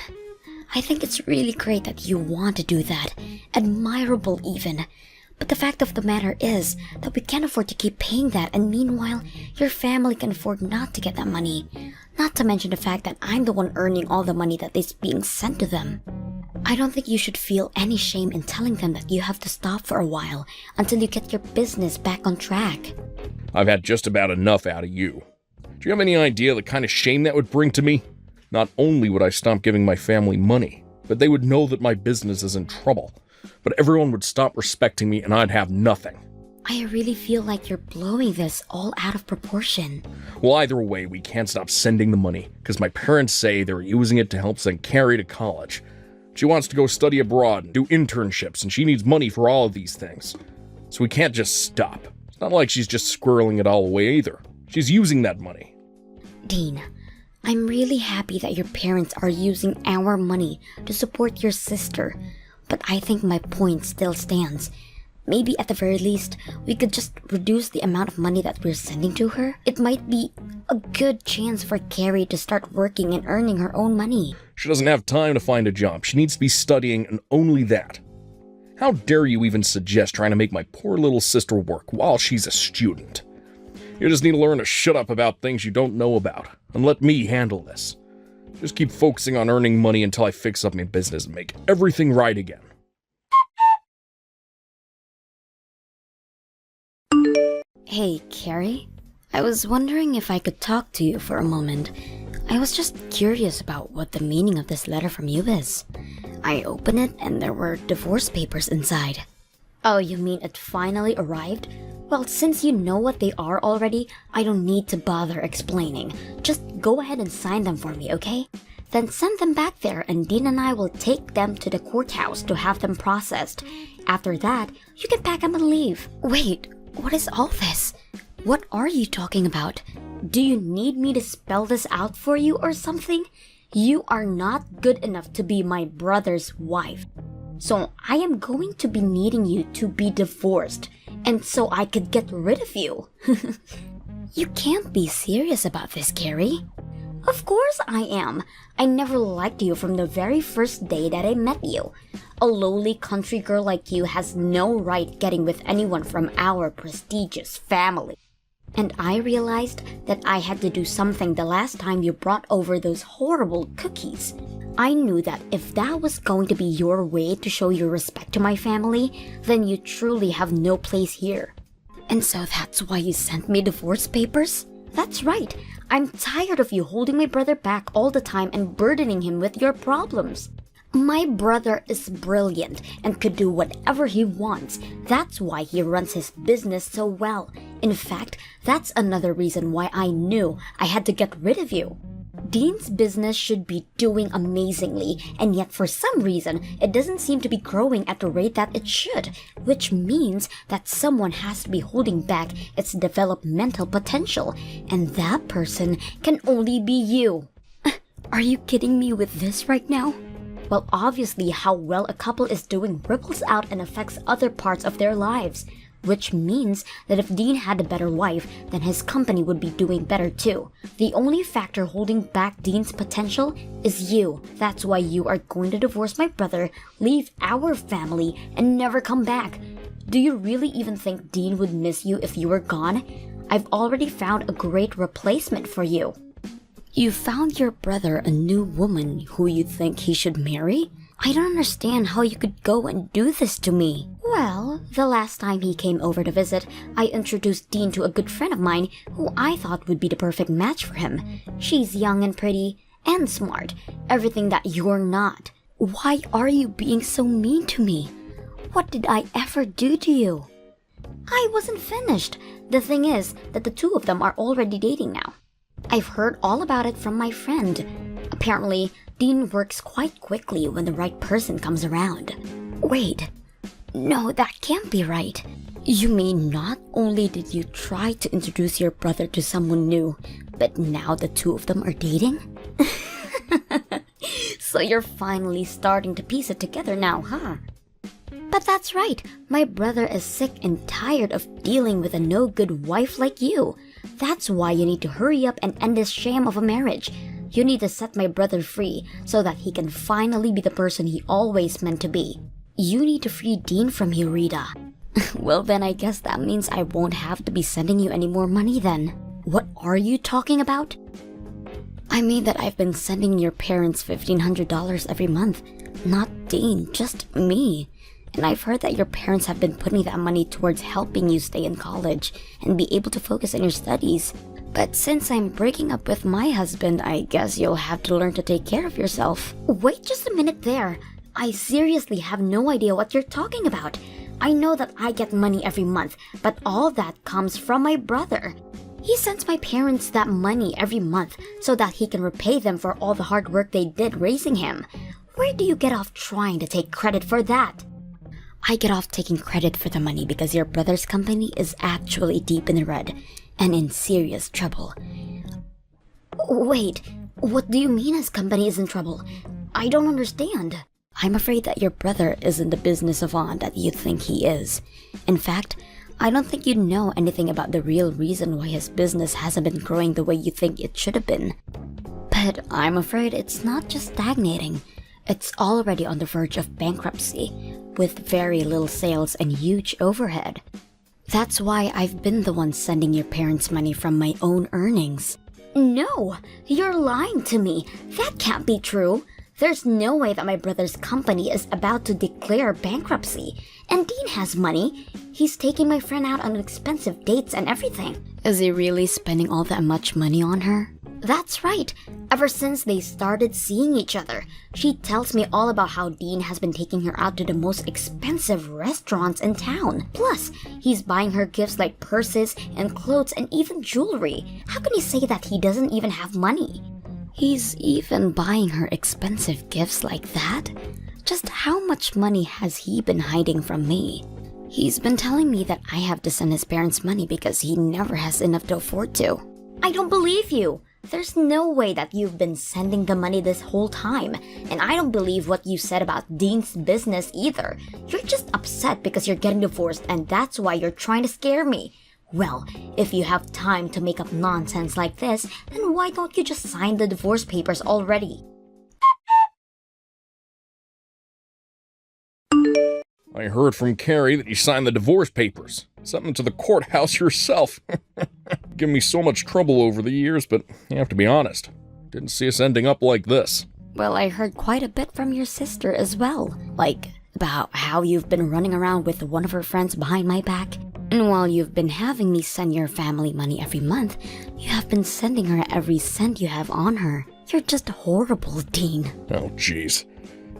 Speaker 4: I think it's really great that you want to do that. Admirable even. But the fact of the matter is that we can't afford to keep paying that, and meanwhile, your family can afford not to get that money. Not to mention the fact that I'm the one earning all the money that is being sent to them. I don't think you should feel any shame in telling them that you have to stop for a while until you get your business back on track.
Speaker 5: I've had just about enough out of you. Do you have any idea the kind of shame that would bring to me? Not only would I stop giving my family money, but they would know that my business is in trouble. But everyone would stop respecting me and I'd have nothing.
Speaker 4: I really feel like you're blowing this all out of proportion.
Speaker 5: Well, either way, we can't stop sending the money, because my parents say they're using it to help send Carrie to college. She wants to go study abroad and do internships, and she needs money for all of these things. So we can't just stop. It's not like she's just squirreling it all away either. She's using that money.
Speaker 4: Dean, I'm really happy that your parents are using our money to support your sister. But I think my point still stands. Maybe at the very least, we could just reduce the amount of money that we're sending to her. It might be a good chance for Carrie to start working and earning her own money.
Speaker 5: She doesn't have time to find a job. She needs to be studying, and only that. How dare you even suggest trying to make my poor little sister work while she's a student? You just need to learn to shut up about things you don't know about, and let me handle this. Just keep focusing on earning money until I fix up my business and make everything right again.
Speaker 4: Hey, Carrie. I was wondering if I could talk to you for a moment. I was just curious about what the meaning of this letter from you is. I opened it and there were divorce papers inside.
Speaker 3: Oh, you mean it finally arrived? Well, since you know what they are already, I don't need to bother explaining. Just go ahead and sign them for me, okay? Then send them back there and Dean and I will take them to the courthouse to have them processed. After that, you can pack them and leave.
Speaker 4: Wait, what is all this? What are you talking about?
Speaker 3: Do you need me to spell this out for you or something? You are not good enough to be my brother's wife. So I am going to be needing you to be divorced. And so I could get rid of you.
Speaker 4: You can't be serious about this, Carrie.
Speaker 3: Of course I am. I never liked you from the very first day that I met you. A lowly country girl like you has no right getting with anyone from our prestigious family. And I realized that I had to do something the last time you brought over those horrible cookies. I knew that if that was going to be your way to show your respect to my family, then you truly have no place here.
Speaker 4: And so that's why you sent me divorce papers?
Speaker 3: That's right. I'm tired of you holding my brother back all the time and burdening him with your problems. My brother is brilliant and could do whatever he wants. That's why he runs his business so well. In fact, that's another reason why I knew I had to get rid of you. Dean's business should be doing amazingly, and yet for some reason, it doesn't seem to be growing at the rate that it should, which means that someone has to be holding back its developmental potential, and that person can only be you.
Speaker 4: Are you kidding me with this right now?
Speaker 3: Well, obviously, how well a couple is doing ripples out and affects other parts of their lives, which means that if Dean had a better wife, then his company would be doing better too. The only factor holding back Dean's potential is you. That's why you are going to divorce my brother, leave our family, and never come back. Do you really even think Dean would miss you if you were gone? I've already found a great replacement for you.
Speaker 4: You found your brother a new woman who you think he should marry? I don't understand how you could go and do this to me.
Speaker 3: Well, the last time he came over to visit, I introduced Dean to a good friend of mine who I thought would be the perfect match for him. She's young and pretty and smart, everything that you're not.
Speaker 4: Why are you being so mean to me? What did I ever do to you?
Speaker 3: I wasn't finished. The thing is that the two of them are already dating now. I've heard all about it from my friend. Apparently, Dean works quite quickly when the right person comes around.
Speaker 4: Wait, no, that can't be right. You mean not only did you try to introduce your brother to someone new, but now the two of them are dating?
Speaker 3: So you're finally starting to piece it together now, huh? But that's right, my brother is sick and tired of dealing with a no-good wife like you. That's why you need to hurry up and end this sham of a marriage. You need to set my brother free so that he can finally be the person he always meant to be. You need to free Dean from you, Rita.
Speaker 4: Well, then I guess that means I won't have to be sending you any more money then.
Speaker 3: What are you talking about?
Speaker 4: I mean that I've been sending your parents $1,500 every month. Not Dean, just me. And I've heard that your parents have been putting that money towards helping you stay in college and be able to focus on your studies. But since I'm breaking up with my husband, I guess you'll have to learn to take care of yourself.
Speaker 3: Wait just a minute there. I seriously have no idea what you're talking about. I know that I get money every month, but all that comes from my brother. He sends my parents that money every month so that he can repay them for all the hard work they did raising him. Where do you get off trying to take credit for that?
Speaker 4: I get off taking credit for the money because your brother's company is actually deep in the red and in serious trouble.
Speaker 3: Wait, what do you mean his company is in trouble? I don't understand.
Speaker 4: I'm afraid that your brother isn't the business savant that you think he is. In fact, I don't think you know anything about the real reason why his business hasn't been growing the way you think it should have been. But I'm afraid it's not just stagnating. It's already on the verge of bankruptcy, with very little sales and huge overhead. That's why I've been the one sending your parents money from my own earnings.
Speaker 3: No, you're lying to me. That can't be true. There's no way that my brother's company is about to declare bankruptcy. And Dean has money. He's taking my friend out on expensive dates and everything.
Speaker 4: Is he really spending all that much money on her?
Speaker 3: That's right. Ever since they started seeing each other, she tells me all about how Dean has been taking her out to the most expensive restaurants in town. Plus, he's buying her gifts like purses and clothes and even jewelry. How can he say that he doesn't even have money?
Speaker 4: He's even buying her expensive gifts like that? Just how much money has he been hiding from me? He's been telling me that I have to send his parents money because he never has enough to afford to.
Speaker 3: I don't believe you. There's no way that you've been sending the money this whole time, and I don't believe what you said about Dean's business either. You're just upset because you're getting divorced and that's why you're trying to scare me. Well, if you have time to make up nonsense like this, then why don't you just sign the divorce papers already?
Speaker 5: I heard from Carrie that you signed the divorce papers. Something to the courthouse yourself. Given me so much trouble over the years, but you have to be honest. Didn't see us ending up like this.
Speaker 4: Well, I heard quite a bit from your sister as well. Like, about how you've been running around with one of her friends behind my back. And while you've been having me send your family money every month, you have been sending her every cent you have on her. You're just horrible, Dean.
Speaker 5: Oh, jeez.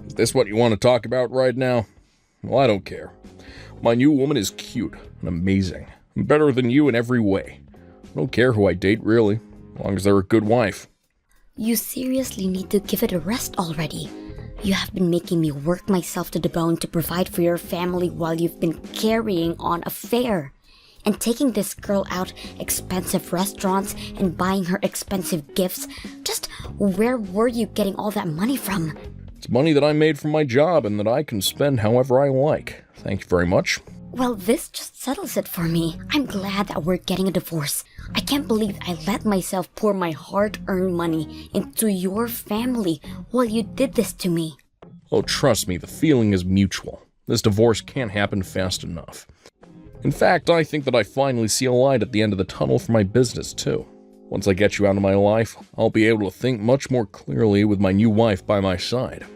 Speaker 5: Is this what you want to talk about right now? Well, I don't care. My new woman is cute and amazing. And better than you in every way. I don't care who I date, really, as long as they're a good wife.
Speaker 4: You seriously need to give it a rest already. You have been making me work myself to the bone to provide for your family while you've been carrying on a fare. And taking this girl out expensive restaurants and buying her expensive gifts. Just where were you getting all that money from?
Speaker 5: It's money that I made from my job and that I can spend however I like. Thank you very much.
Speaker 4: Well, this just settles it for me. I'm glad that we're getting a divorce. I can't believe I let myself pour my hard-earned money into your family while you did this to me.
Speaker 5: Oh, trust me, the feeling is mutual. This divorce can't happen fast enough. In fact, I think that I finally see a light at the end of the tunnel for my business, too. Once I get you out of my life, I'll be able to think much more clearly with my new wife by my side.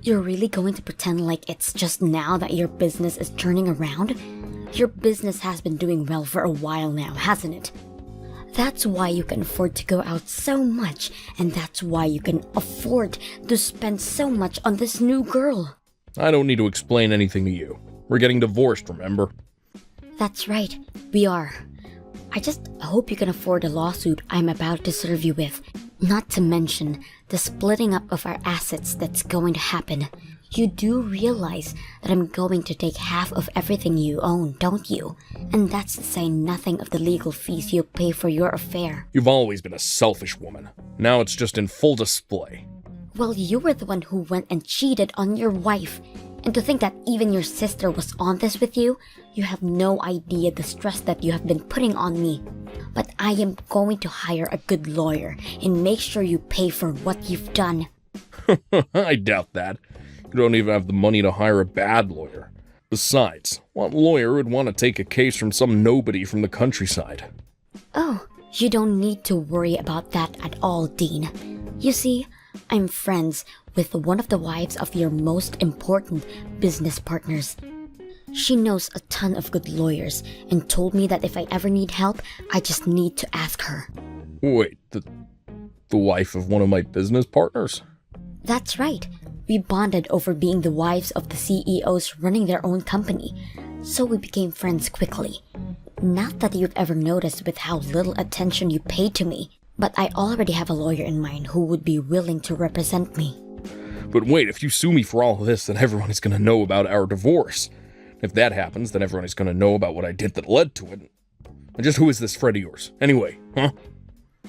Speaker 4: You're really going to pretend like it's just now that your business is turning around? Your business has been doing well for a while now, hasn't it? That's why you can afford to go out so much, and that's why you can afford to spend so much on this new girl.
Speaker 5: I don't need to explain anything to you. We're getting divorced, remember?
Speaker 4: That's right, we are. I just hope you can afford the lawsuit I'm about to serve you with. Not to mention the splitting up of our assets that's going to happen. You do realize that I'm going to take half of everything you own, don't you? And that's to say nothing of the legal fees you'll pay for your affair.
Speaker 5: You've always been a selfish woman. Now it's just in full display.
Speaker 4: Well, you were the one who went and cheated on your wife. And to think that even your sister was on this with you, you have no idea the stress that you have been putting on me. But I am going to hire a good lawyer and make sure you pay for what you've done.
Speaker 5: I doubt that. You don't even have the money to hire a bad lawyer. Besides, what lawyer would want to take a case from some nobody from the countryside?
Speaker 4: Oh, you don't need to worry about that at all, Dean. You see, I'm friends with one of the wives of your most important business partners. She knows a ton of good lawyers and told me that if I ever need help, I just need to ask her.
Speaker 5: Wait, the wife of one of my business partners?
Speaker 4: That's right. We bonded over being the wives of the CEOs running their own company, so we became friends quickly. Not that you've ever noticed with how little attention you pay to me, but I already have a lawyer in mind who would be willing to represent me.
Speaker 5: But wait, if you sue me for all of this, then everyone is going to know about our divorce. If that happens, then everyone is going to know about what I did that led to it. And just who is this friend of yours, anyway, huh?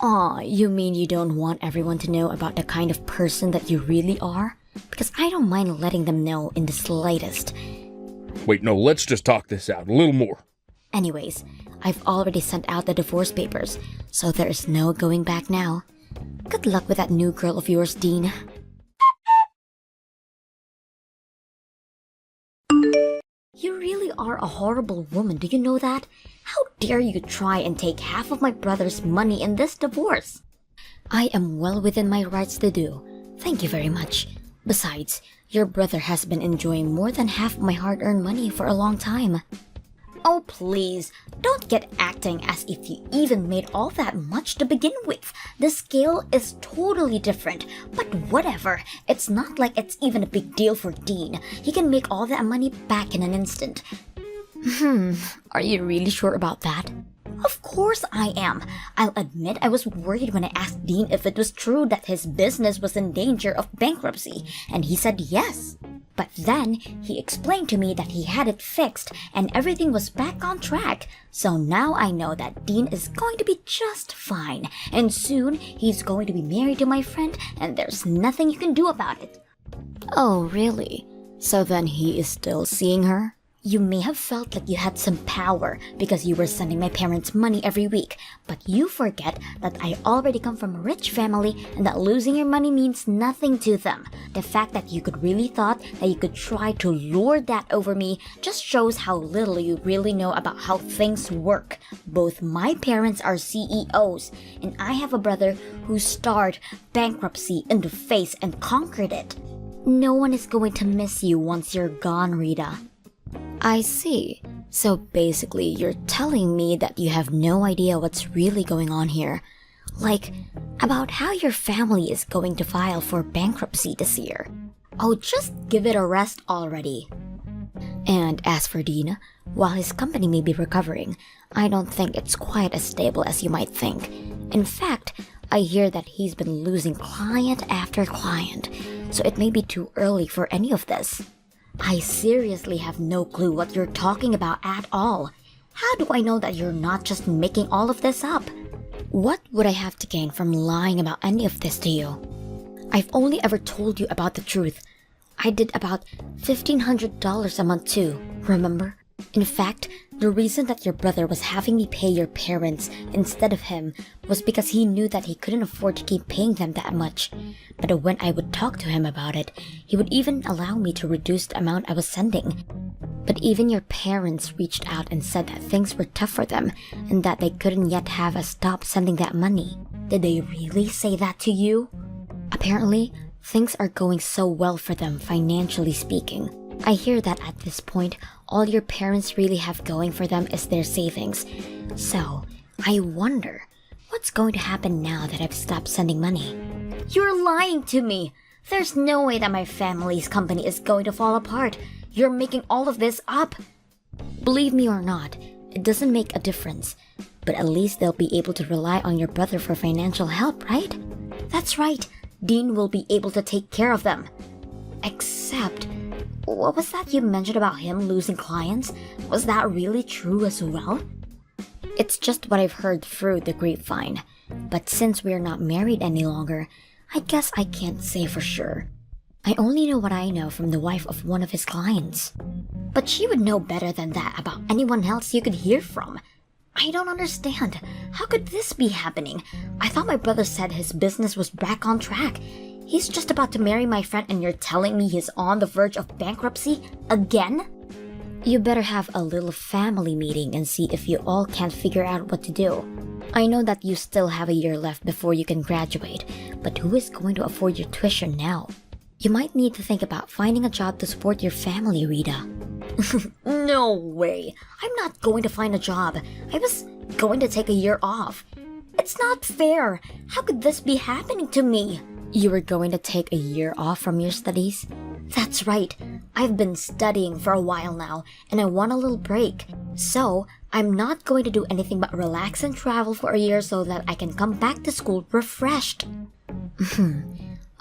Speaker 4: Aw, you mean you don't want everyone to know about the kind of person that you really are? Because I don't mind letting them know in the slightest.
Speaker 5: Wait, no, let's just talk this out a little more.
Speaker 4: Anyways, I've already sent out the divorce papers, so there is no going back now. Good luck with that new girl of yours, Dean. You really are a horrible woman, do you know that? How dare you try and take half of my brother's money in this divorce? I am well within my rights to do. Thank you very much. Besides, your brother has been enjoying more than half of my hard-earned money for a long time. Oh, please, don't get acting as if you even made all that much to begin with. The scale is totally different, but whatever. It's not like it's even a big deal for Dean. He can make all that money back in an instant. Are you really sure about that? Of course I am. I'll admit I was worried when I asked Dean if it was true that his business was in danger of bankruptcy, and he said yes. But then, he explained to me that he had it fixed and everything was back on track. So now I know that Dean is going to be just fine. And soon, he's going to be married to my friend and there's nothing you can do about it. Oh, really? So then he is still seeing her?
Speaker 3: You may have felt like you had some power because you were sending my parents money every week, but you forget that I already come from a rich family and that losing your money means nothing to them. The fact that you could really thought that you could try to lord that over me just shows how little you really know about how things work. Both my parents are CEOs, and I have a brother who stared bankruptcy in the face and conquered it. No one is going to miss you once you're gone, Rita.
Speaker 4: I see. So basically, you're telling me that you have no idea what's really going on here. Like, about how your family is going to file for bankruptcy this year.
Speaker 3: Oh, just give it a rest already.
Speaker 4: And as for Dean, while his company may be recovering, I don't think it's quite as stable as you might think. In fact, I hear that he's been losing client after client, so it may be too early for any of this.
Speaker 3: I seriously have no clue what you're talking about at all. How do I know that you're not just making all of this up?
Speaker 4: What would I have to gain from lying about any of this to you? I've only ever told you about the truth. I did about $1,500 a month too, remember? In fact, the reason that your brother was having me pay your parents instead of him was because he knew that he couldn't afford to keep paying them that much. But when I would talk to him about it, he would even allow me to reduce the amount I was sending. But even your parents reached out and said that things were tough for them and that they couldn't yet have us stop sending that money.
Speaker 3: Did they really say that to you?
Speaker 4: Apparently, things are going so well for them financially speaking. I hear that at this point, all your parents really have going for them is their savings. So, I wonder, what's going to happen now that I've stopped sending money?
Speaker 3: You're lying to me! There's no way that my family's company is going to fall apart. You're making all of this up.
Speaker 4: Believe me or not, it doesn't make a difference. But at least they'll be able to rely on your brother for financial help, right?
Speaker 3: That's right. Dean will be able to take care of them. Except, what was that you mentioned about him losing clients? Was that really true as well?
Speaker 4: It's just what I've heard through the grapevine. But since we're not married any longer, I guess I can't say for sure. I only know what I know from the wife of one of his clients.
Speaker 3: But she would know better than that about anyone else you could hear from. I don't understand. How could this be happening? I thought my brother said his business was back on track. He's just about to marry my friend and you're telling me he's on the verge of bankruptcy again?
Speaker 4: You better have a little family meeting and see if you all can't figure out what to do. I know that you still have a year left before you can graduate, but who is going to afford your tuition now? You might need to think about finding a job to support your family, Rita.
Speaker 3: No way. I'm not going to find a job. I was going to take a year off. It's not fair. How could this be happening to me?
Speaker 4: You were going to take a year off from your studies?
Speaker 3: That's right. I've been studying for a while now, and I want a little break. So, I'm not going to do anything but relax and travel for a year so that I can come back to school refreshed.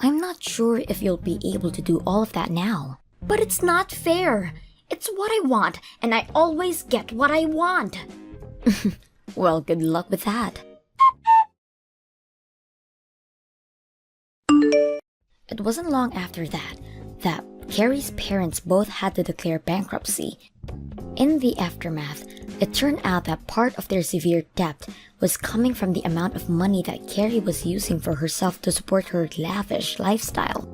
Speaker 4: I'm not sure if you'll be able to do all of that now.
Speaker 3: But it's not fair. It's what I want, and I always get what I want.
Speaker 4: Well, good luck with that. It wasn't long after that Carrie's parents both had to declare bankruptcy. In the aftermath, it turned out that part of their severe debt was coming from the amount of money that Carrie was using for herself to support her lavish lifestyle.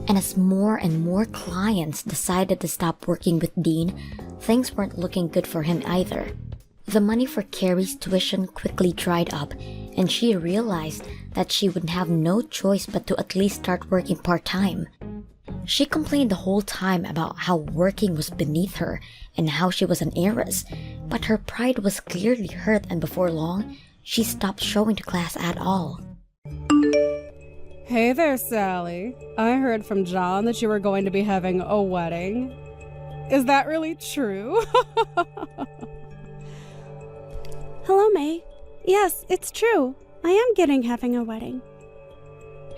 Speaker 4: And as more and more clients decided to stop working with Dean, things weren't looking good for him either. The money for Carrie's tuition quickly dried up, and she realized that she would have no choice but to at least start working part-time. She complained the whole time about how working was beneath her and how she was an heiress, but her pride was clearly hurt, and before long, she stopped showing to class at all.
Speaker 6: Hey there, Sally. I heard from John that you were going to be having a wedding. Is that really true?
Speaker 7: Hello, May. Yes, it's true. I am having a wedding.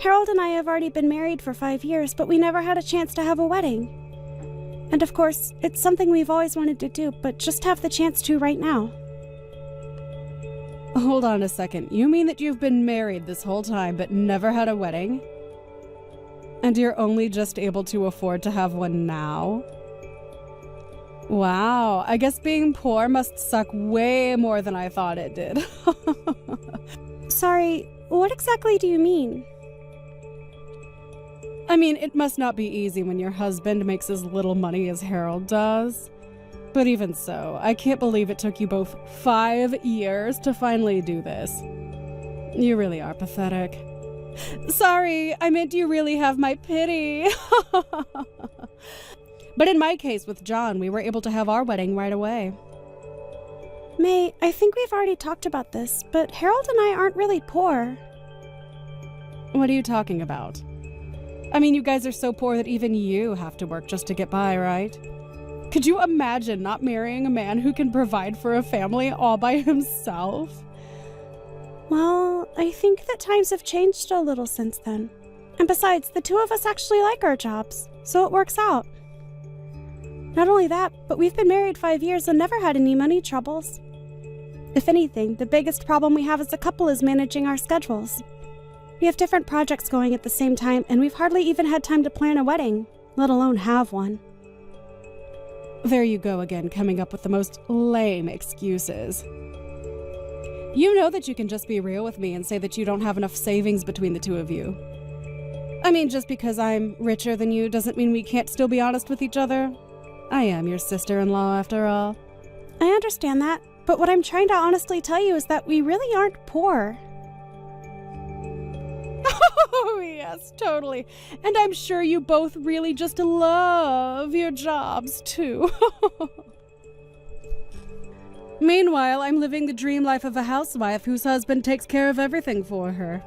Speaker 7: Harold and I have already been married for 5 years, but we never had a chance to have a wedding. And of course, it's something we've always wanted to do, but just have the chance to right now.
Speaker 6: Hold on a second. You mean that you've been married this whole time, but never had a wedding? And you're only just able to afford to have one now? Wow, I guess being poor must suck way more than I thought it did.
Speaker 7: Sorry, what exactly do you mean?
Speaker 6: I mean, it must not be easy when your husband makes as little money as Harold does. But even so, I can't believe it took you both 5 years to finally do this. You really are pathetic. Sorry, I meant you really have my pity. But in my case with John, we were able to have our wedding right away.
Speaker 7: May, I think we've already talked about this, but Harold and I aren't really poor.
Speaker 6: What are you talking about? I mean, you guys are so poor that even you have to work just to get by, right? Could you imagine not marrying a man who can provide for a family all by himself?
Speaker 7: Well, I think that times have changed a little since then. And besides, the two of us actually like our jobs, so it works out. Not only that, but we've been married 5 years and never had any money troubles. If anything, the biggest problem we have as a couple is managing our schedules. We have different projects going at the same time, and we've hardly even had time to plan a wedding, let alone have one.
Speaker 6: There you go again, coming up with the most lame excuses. You know that you can just be real with me and say that you don't have enough savings between the two of you. I mean, just because I'm richer than you doesn't mean we can't still be honest with each other. I am your sister-in-law, after all.
Speaker 7: I understand that, but what I'm trying to honestly tell you is that we really aren't poor.
Speaker 6: Oh, yes, totally. And I'm sure you both really just love your jobs, too. Meanwhile, I'm living the dream life of a housewife whose husband takes care of everything for her.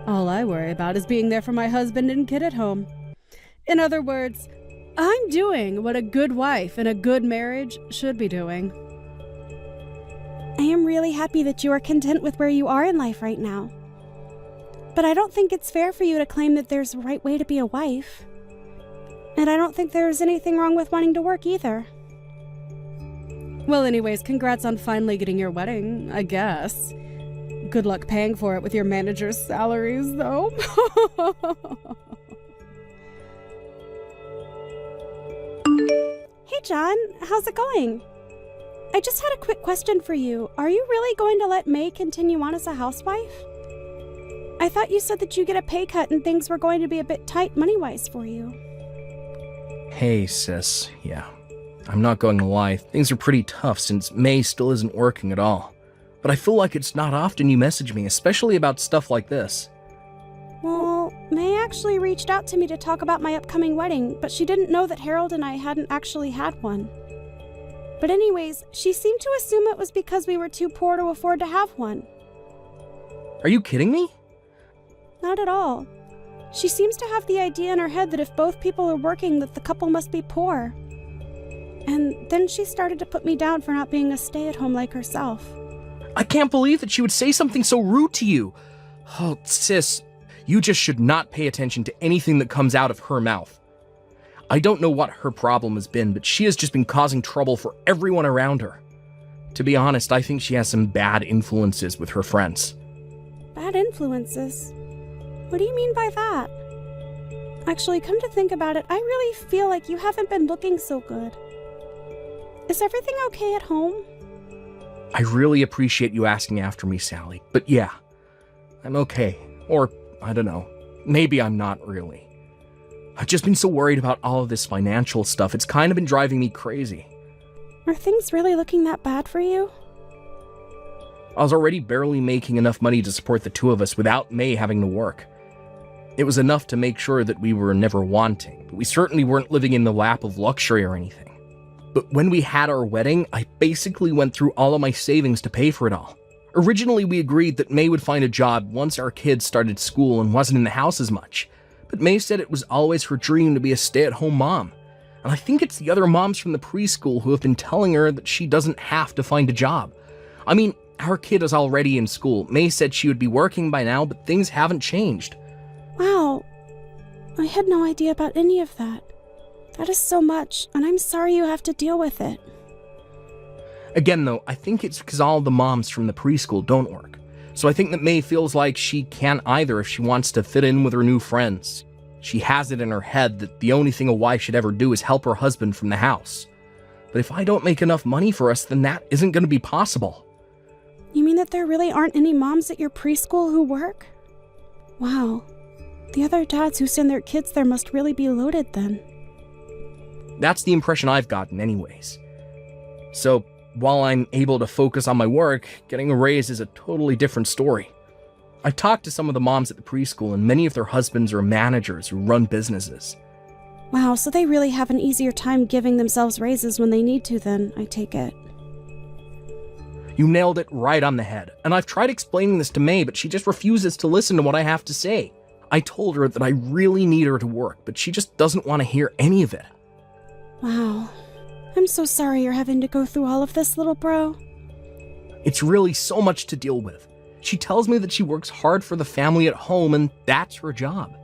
Speaker 6: All I worry about is being there for my husband and kid at home. In other words, I'm doing what a good wife in a good marriage should be doing.
Speaker 7: I am really happy that you are content with where you are in life right now. But I don't think it's fair for you to claim that there's a right way to be a wife. And I don't think there's anything wrong with wanting to work either.
Speaker 6: Well, anyways, congrats on finally getting your wedding, I guess. Good luck paying for it with your manager's salaries, though.
Speaker 7: Hey, John, how's it going? I just had a quick question for you. Are you really going to let May continue on as a housewife? I thought you said that you get a pay cut and things were going to be a bit tight money-wise for you.
Speaker 8: Hey, sis. Yeah, I'm not going to lie. Things are pretty tough since May still isn't working at all. But I feel like it's not often you message me, especially about stuff like this.
Speaker 7: Well, May actually reached out to me to talk about my upcoming wedding, but she didn't know that Harold and I hadn't actually had one. But anyways, she seemed to assume it was because we were too poor to afford to have one.
Speaker 8: Are you kidding me?
Speaker 7: Not at all. She seems to have the idea in her head that if both people are working, that the couple must be poor. And then she started to put me down for not being a stay-at-home like herself.
Speaker 8: I can't believe that she would say something so rude to you. Oh, sis, you just should not pay attention to anything that comes out of her mouth. I don't know what her problem has been, but she has just been causing trouble for everyone around her. To be honest, I think she has some bad influences with her friends.
Speaker 7: Bad influences? What do you mean by that? Actually, come to think about it, I really feel like you haven't been looking so good. Is everything okay at home?
Speaker 8: I really appreciate you asking after me, Sally. But yeah, I'm okay. Or, I don't know, maybe I'm not really. I've just been so worried about all of this financial stuff, it's kind of been driving me crazy.
Speaker 7: Are things really looking that bad for you?
Speaker 8: I was already barely making enough money to support the two of us without May having to work. It was enough to make sure that we were never wanting, but we certainly weren't living in the lap of luxury or anything. But when we had our wedding, I basically went through all of my savings to pay for it all. Originally, we agreed that May would find a job once our kids started school and wasn't in the house as much. But May said it was always her dream to be a stay-at-home mom. And I think it's the other moms from the preschool who have been telling her that she doesn't have to find a job. I mean, our kid is already in school. May said she would be working by now, but things haven't changed.
Speaker 7: Wow. I had no idea about any of that. That is so much, and I'm sorry you have to deal with it.
Speaker 8: Again, though, I think it's because all the moms from the preschool don't work. So I think that May feels like she can't either if she wants to fit in with her new friends. She has it in her head that the only thing a wife should ever do is help her husband from the house. But if I don't make enough money for us, then that isn't going to be possible.
Speaker 7: You mean that there really aren't any moms at your preschool who work? Wow. The other dads who send their kids there must really be loaded then.
Speaker 8: That's the impression I've gotten anyways. So, while I'm able to focus on my work, getting a raise is a totally different story. I've talked to some of the moms at the preschool, and many of their husbands are managers who run businesses.
Speaker 7: Wow, so they really have an easier time giving themselves raises when they need to then, I take it.
Speaker 8: You nailed it right on the head, and I've tried explaining this to May, but she just refuses to listen to what I have to say. I told her that I really need her to work, but she just doesn't want to hear any of it.
Speaker 7: Wow. I'm so sorry you're having to go through all of this, little bro.
Speaker 8: It's really so much to deal with. She tells me that she works hard for the family at home, and that's her job.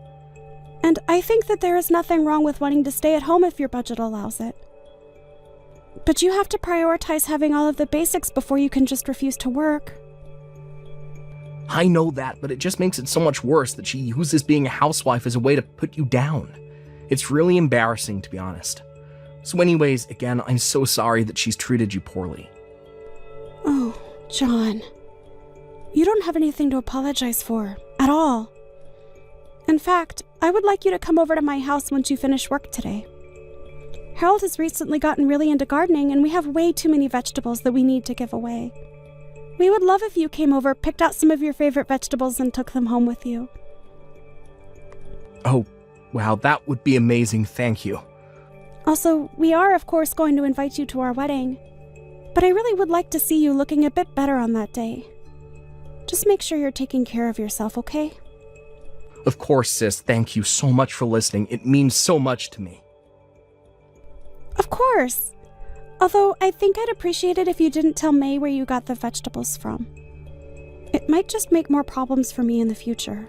Speaker 7: And I think that there is nothing wrong with wanting to stay at home if your budget allows it. But you have to prioritize having all of the basics before you can just refuse to work.
Speaker 8: I know that, but it just makes it so much worse that she uses being a housewife as a way to put you down. It's really embarrassing, to be honest. So anyways, again, I'm so sorry that she's treated you poorly.
Speaker 7: Oh, John. You don't have anything to apologize for, at all. In fact, I would like you to come over to my house once you finish work today. Harold has recently gotten really into gardening, and we have way too many vegetables that we need to give away. We would love if you came over, picked out some of your favorite vegetables, and took them home with you.
Speaker 8: Oh, wow, that would be amazing, thank you.
Speaker 7: Also, we are, of course, going to invite you to our wedding. But I really would like to see you looking a bit better on that day. Just make sure you're taking care of yourself, okay?
Speaker 8: Of course, sis, thank you so much for listening. It means so much to me.
Speaker 7: Of course. Although, I think I'd appreciate it if you didn't tell May where you got the vegetables from. It might just make more problems for me in the future.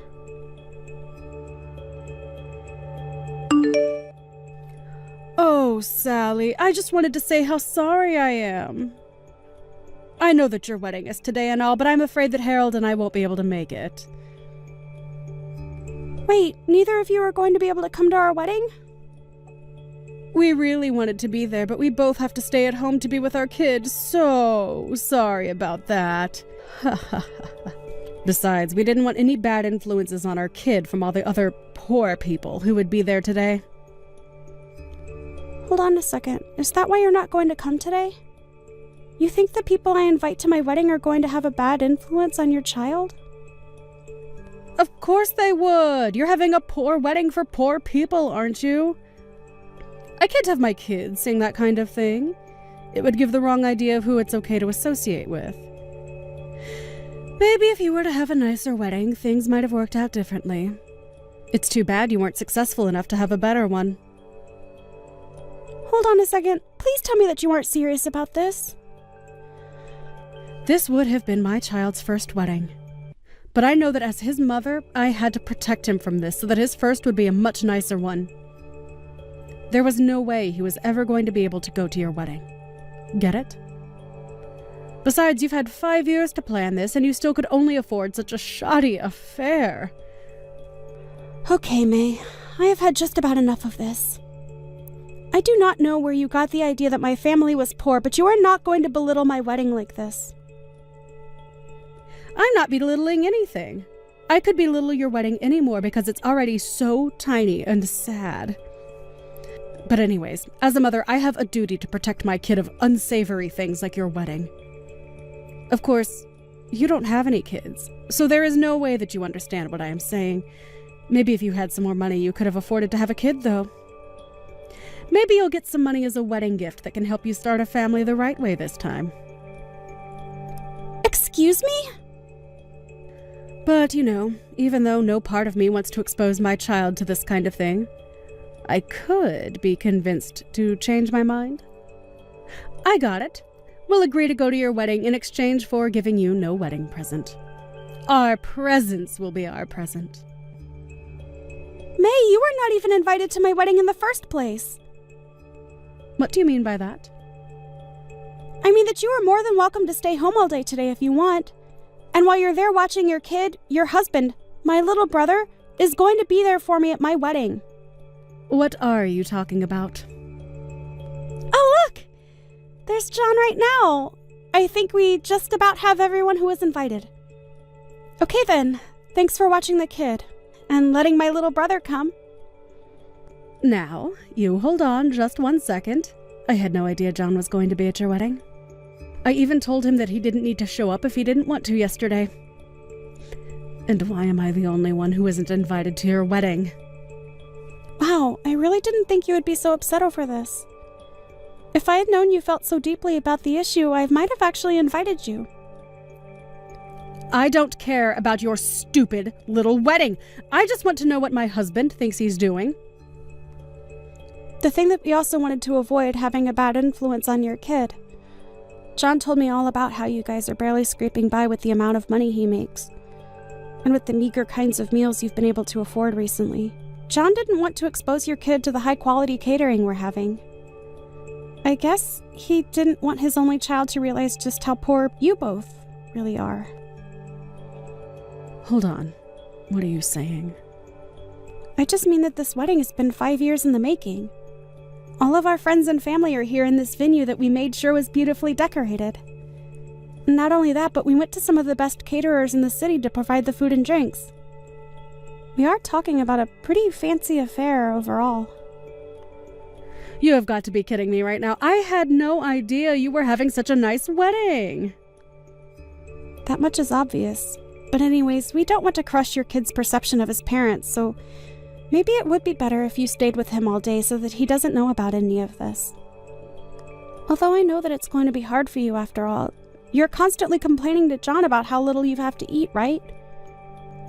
Speaker 6: Oh, Sally, I just wanted to say how sorry I am. I know that your wedding is today and all, but I'm afraid that Harold and I won't be able to make it.
Speaker 7: Wait, neither of you are going to be able to come to our wedding?
Speaker 6: We really wanted to be there, but we both have to stay at home to be with our kids. So sorry about that. Besides, we didn't want any bad influences on our kid from all the other poor people who would be there today.
Speaker 7: Hold on a second. Is that why you're not going to come today? You think the people I invite to my wedding are going to have a bad influence on your child?
Speaker 6: Of course they would. You're having a poor wedding for poor people, aren't you? I can't have my kids saying that kind of thing. It would give the wrong idea of who it's okay to associate with. Maybe if you were to have a nicer wedding, things might have worked out differently. It's too bad you weren't successful enough to have a better one.
Speaker 7: Hold on a second. Please tell me that you aren't serious about this.
Speaker 6: This would have been my child's first wedding. But I know that as his mother, I had to protect him from this so that his first would be a much nicer one. There was no way he was ever going to be able to go to your wedding. Get it? Besides, you've had 5 years to plan this, and you still could only afford such a shoddy affair.
Speaker 7: Okay, May. I have had just about enough of this. I do not know where you got the idea that my family was poor, but you are not going to belittle my wedding like this.
Speaker 6: I'm not belittling anything. I could belittle your wedding anymore because it's already so tiny and sad. But anyways, as a mother, I have a duty to protect my kid of unsavory things like your wedding. Of course, you don't have any kids, so there is no way that you understand what I am saying. Maybe if you had some more money, you could have afforded to have a kid, though. Maybe you'll get some money as a wedding gift that can help you start a family the right way this time.
Speaker 7: Excuse me?
Speaker 6: But, you know, even though no part of me wants to expose my child to this kind of thing, I could be convinced to change my mind. I got it. We'll agree to go to your wedding in exchange for giving you no wedding present. Our presents will be our present.
Speaker 7: May, you were not even invited to my wedding in the first place.
Speaker 6: What do you mean by that?
Speaker 7: I mean that you are more than welcome to stay home all day today if you want. And while you're there watching your kid, your husband, my little brother, is going to be there for me at my wedding.
Speaker 6: What are you talking about?
Speaker 7: Oh, look! There's John right now. I think we just about have everyone who was invited. Okay then, thanks for watching the kid and letting my little brother come.
Speaker 6: Now, you hold on just 1 second. I had no idea John was going to be at your wedding. I even told him that he didn't need to show up if he didn't want to yesterday. And why am I the only one who isn't invited to your wedding?
Speaker 7: Wow, I really didn't think you would be so upset over this. If I had known you felt so deeply about the issue, I might have actually invited you.
Speaker 6: I don't care about your stupid little wedding. I just want to know what my husband thinks he's doing.
Speaker 7: The thing that we also wanted to avoid having a bad influence on your kid. John told me all about how you guys are barely scraping by with the amount of money he makes, and with the meager kinds of meals you've been able to afford recently. John didn't want to expose your kid to the high-quality catering we're having. I guess he didn't want his only child to realize just how poor you both really are.
Speaker 6: Hold on. What are you saying?
Speaker 7: I just mean that this wedding has been 5 years in the making. All of our friends and family are here in this venue that we made sure was beautifully decorated. Not only that, but we went to some of the best caterers in the city to provide the food and drinks. We are talking about a pretty fancy affair overall.
Speaker 6: You have got to be kidding me right now. I had no idea you were having such a nice wedding.
Speaker 7: That much is obvious. But anyways, we don't want to crush your kid's perception of his parents, so maybe it would be better if you stayed with him all day so that he doesn't know about any of this. Although I know that it's going to be hard for you after all. You're constantly complaining to John about how little you have to eat, right?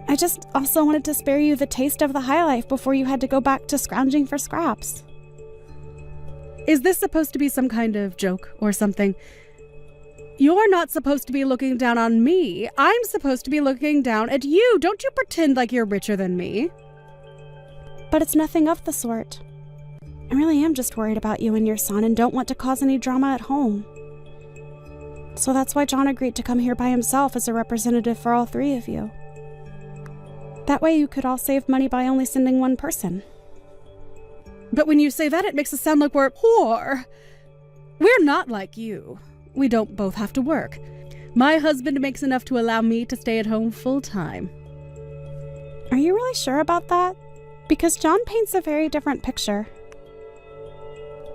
Speaker 7: I just also wanted to spare you the taste of the high life before you had to go back to scrounging for scraps.
Speaker 6: Is this supposed to be some kind of joke or something? You're not supposed to be looking down on me. I'm supposed to be looking down at you. Don't you pretend like you're richer than me.
Speaker 7: But it's nothing of the sort. I really am just worried about you and your son and don't want to cause any drama at home. So that's why John agreed to come here by himself as a representative for all three of you. That way you could all save money by only sending one person.
Speaker 6: But when you say that, it makes us sound like we're poor. We're not like you. We don't both have to work. My husband makes enough to allow me to stay at home full time.
Speaker 7: Are you really sure about that? Because John paints a very different picture.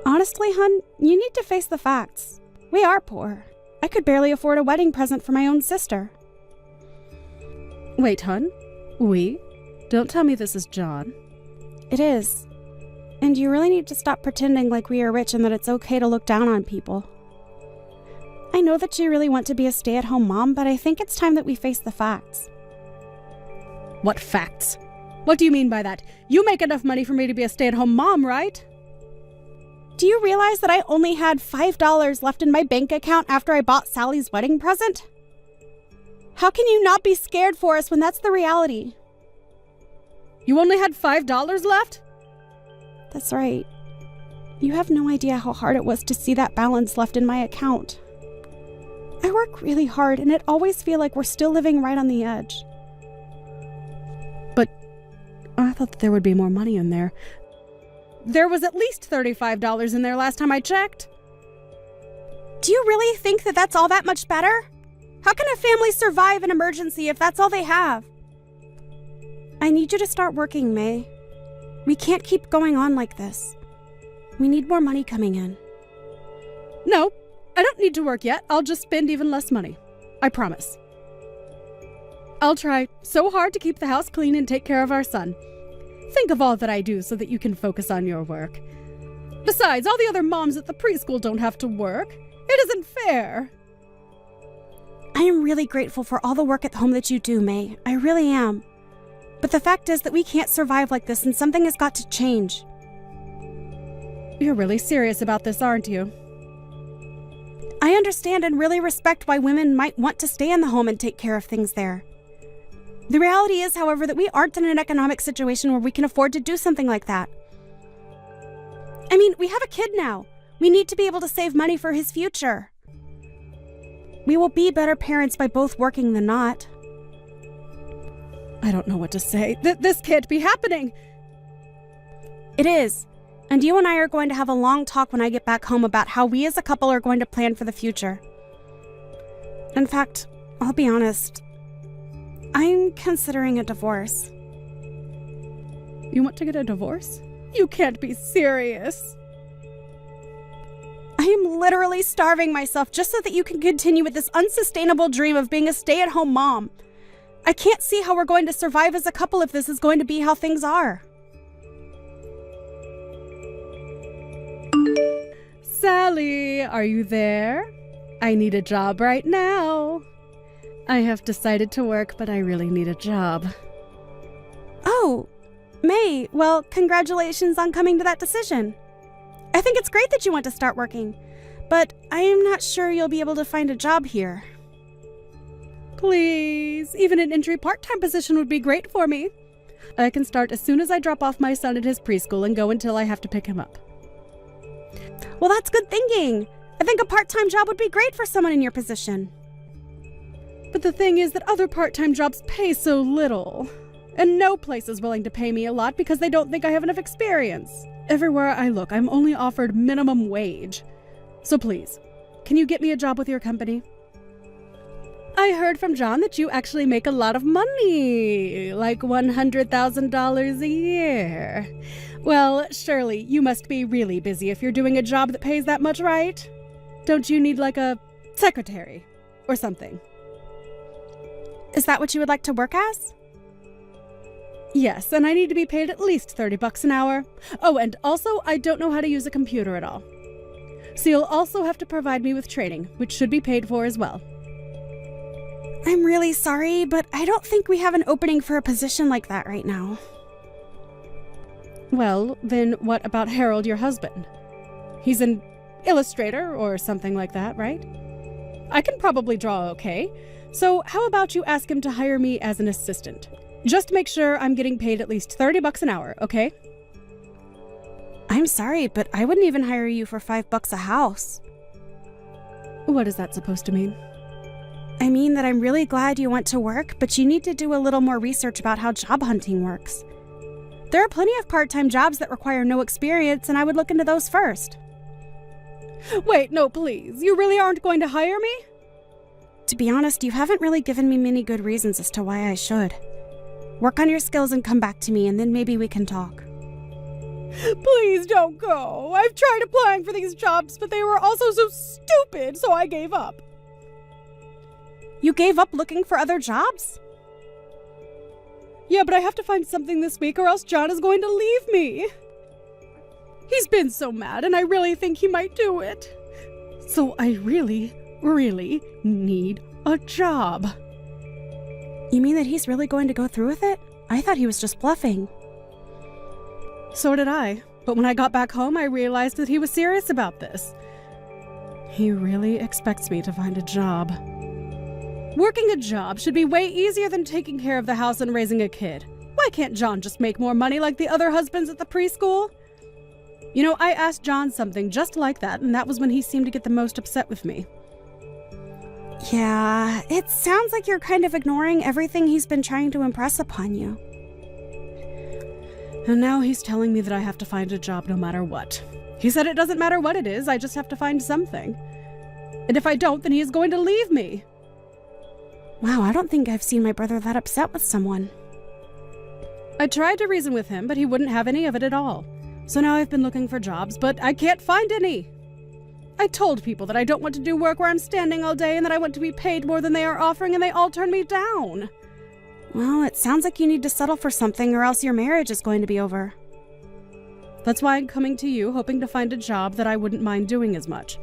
Speaker 7: Honestly, hun, you need to face the facts. We are poor. I could barely afford a wedding present for my own sister.
Speaker 6: Wait, hun? We? Don't tell me this is John.
Speaker 7: It is. And you really need to stop pretending like we are rich and that it's okay to look down on people. I know that you really want to be a stay-at-home mom, but I think it's time that we face the facts.
Speaker 6: What facts? What do you mean by that? You make enough money for me to be a stay-at-home mom, right?
Speaker 7: Do you realize that I only had $5 left in my bank account after I bought Sally's wedding present? How can you not be scared for us when that's the reality?
Speaker 6: You only had $5 left?
Speaker 7: That's right. You have no idea how hard it was to see that balance left in my account. I work really hard, and it always feels like we're still living right on the edge.
Speaker 6: But I thought that there would be more money in there. There was at least $35 in there last time I checked.
Speaker 7: Do you really think that that's all that much better? How can a family survive an emergency if that's all they have? I need you to start working, May. We can't keep going on like this. We need more money coming in.
Speaker 6: No, I don't need to work yet. I'll just spend even less money. I promise. I'll try so hard to keep the house clean and take care of our son. Think of all that I do so that you can focus on your work. Besides, all the other moms at the preschool don't have to work. It isn't fair.
Speaker 7: I am really grateful for all the work at home that you do, May. I really am. But the fact is that we can't survive like this and something has got to change.
Speaker 6: You're really serious about this, aren't you?
Speaker 7: I understand and really respect why women might want to stay in the home and take care of things there. The reality is, however, that we aren't in an economic situation where we can afford to do something like that. I mean, we have a kid now. We need to be able to save money for his future. We will be better parents by both working than not.
Speaker 6: I don't know what to say. This can't be happening.
Speaker 7: It is. And you and I are going to have a long talk when I get back home about how we as a couple are going to plan for the future. In fact, I'll be honest, I'm considering a divorce.
Speaker 6: You want to get a divorce? You can't be serious.
Speaker 7: I am literally starving myself just so that you can continue with this unsustainable dream of being a stay-at-home mom. I can't see how we're going to survive as a couple if this is going to be how things are.
Speaker 6: Sally, are you there? I need a job right now. I have decided to work, but I really need a job.
Speaker 7: Oh, May, well, congratulations on coming to that decision. I think it's great that you want to start working, but I am not sure you'll be able to find a job here.
Speaker 6: Please, even an entry part-time position would be great for me. I can start as soon as I drop off my son at his preschool and go until I have to pick him up.
Speaker 7: Well, that's good thinking. I think a part-time job would be great for someone in your position.
Speaker 6: But the thing is that other part-time jobs pay so little. And no place is willing to pay me a lot because they don't think I have enough experience. Everywhere I look, I'm only offered minimum wage. So please, can you get me a job with your company? I heard from John that you actually make a lot of money, like $100,000 a year. Well, surely you must be really busy if you're doing a job that pays that much, right? Don't you need like a secretary or something?
Speaker 7: Is that what you would like to work as?
Speaker 6: Yes, and I need to be paid at least $30 an hour. Oh, and also I don't know how to use a computer at all. So you'll also have to provide me with training, which should be paid for as well.
Speaker 7: I'm really sorry, but I don't think we have an opening for a position like that right now.
Speaker 6: Well, then what about Harold, your husband? He's an illustrator or something like that, right? I can probably draw okay. So how about you ask him to hire me as an assistant? Just make sure I'm getting paid at least $30 an hour, okay?
Speaker 7: I'm sorry, but I wouldn't even hire you for $5 a house.
Speaker 6: What is that supposed to mean?
Speaker 7: I mean that I'm really glad you want to work, but you need to do a little more research about how job hunting works. There are plenty of part-time jobs that require no experience, and I would look into those first.
Speaker 6: Wait, no, please. You really aren't going to hire me?
Speaker 7: To be honest, you haven't really given me many good reasons as to why I should. Work on your skills and come back to me, and then maybe we can talk.
Speaker 6: Please don't go. I've tried applying for these jobs, but they were also so stupid, so I gave up.
Speaker 7: You gave up looking for other jobs?
Speaker 6: Yeah, but I have to find something this week or else John is going to leave me. He's been so mad, and I really think he might do it. So I really need a job.
Speaker 7: You mean that he's really going to go through with it? I thought he was just bluffing.
Speaker 6: So did I, but when I got back home, I realized that he was serious about this. He really expects me to find a job. Working a job should be way easier than taking care of the house and raising a kid. Why can't John just make more money like the other husbands at the preschool? You know, I asked John something just like that, and that was when he seemed to get the most upset with me.
Speaker 7: Yeah, it sounds like you're kind of ignoring everything he's been trying to impress upon you.
Speaker 6: And now he's telling me that I have to find a job no matter what. He said it doesn't matter what it is, I just have to find something. And if I don't, then he is going to leave me.
Speaker 7: Wow, I don't think I've seen my brother that upset with someone.
Speaker 6: I tried to reason with him, but he wouldn't have any of it at all. So now I've been looking for jobs, but I can't find any. I told people that I don't want to do work where I'm standing all day and that I want to be paid more than they are offering, and they all turn me down.
Speaker 7: Well, it sounds like you need to settle for something or else your marriage is going to be over.
Speaker 6: That's why I'm coming to you, hoping to find a job that I wouldn't mind doing as much.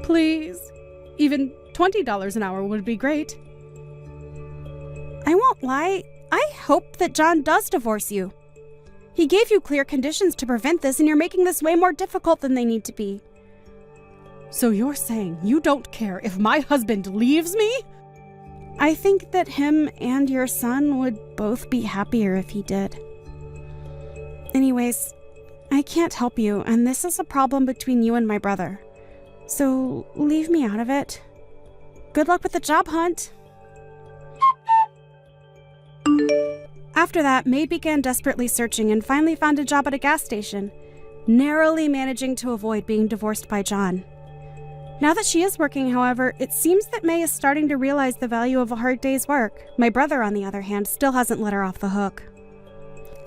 Speaker 6: Please, even $20 an hour would be great.
Speaker 7: I won't lie, I hope that John does divorce you. He gave you clear conditions to prevent this, and you're making this way more difficult than they need to be.
Speaker 6: So you're saying you don't care if my husband leaves me?
Speaker 7: I think that him and your son would both be happier if he did. Anyways, I can't help you, and this is a problem between you and my brother. So leave me out of it. Good luck with the job hunt. After that, May began desperately searching and finally found a job at a gas station. narrowly managing to avoid being divorced by John. Now that she is working, however, it seems that May is starting to realize the value of a hard day's work. My brother, on the other hand, still hasn't let her off the hook.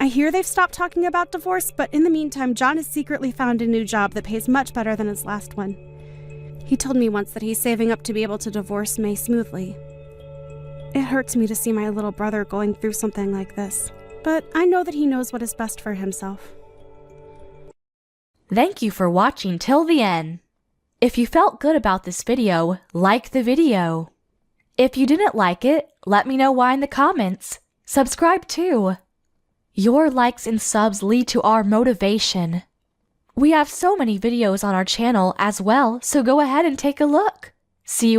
Speaker 7: I hear they've stopped talking about divorce, but in the meantime, John has secretly found a new job that pays much better than his last one. He told me once that he's saving up to be able to divorce May smoothly. It hurts me to see my little brother going through something like this, but I know that he knows what is best for himself.
Speaker 2: Thank you for watching till the end. If you felt good about this video, like the video. If you didn't like it, let me know why in the comments. Subscribe too. Your likes and subs lead to our motivation. We have so many videos on our channel as well, so go ahead and take a look. See you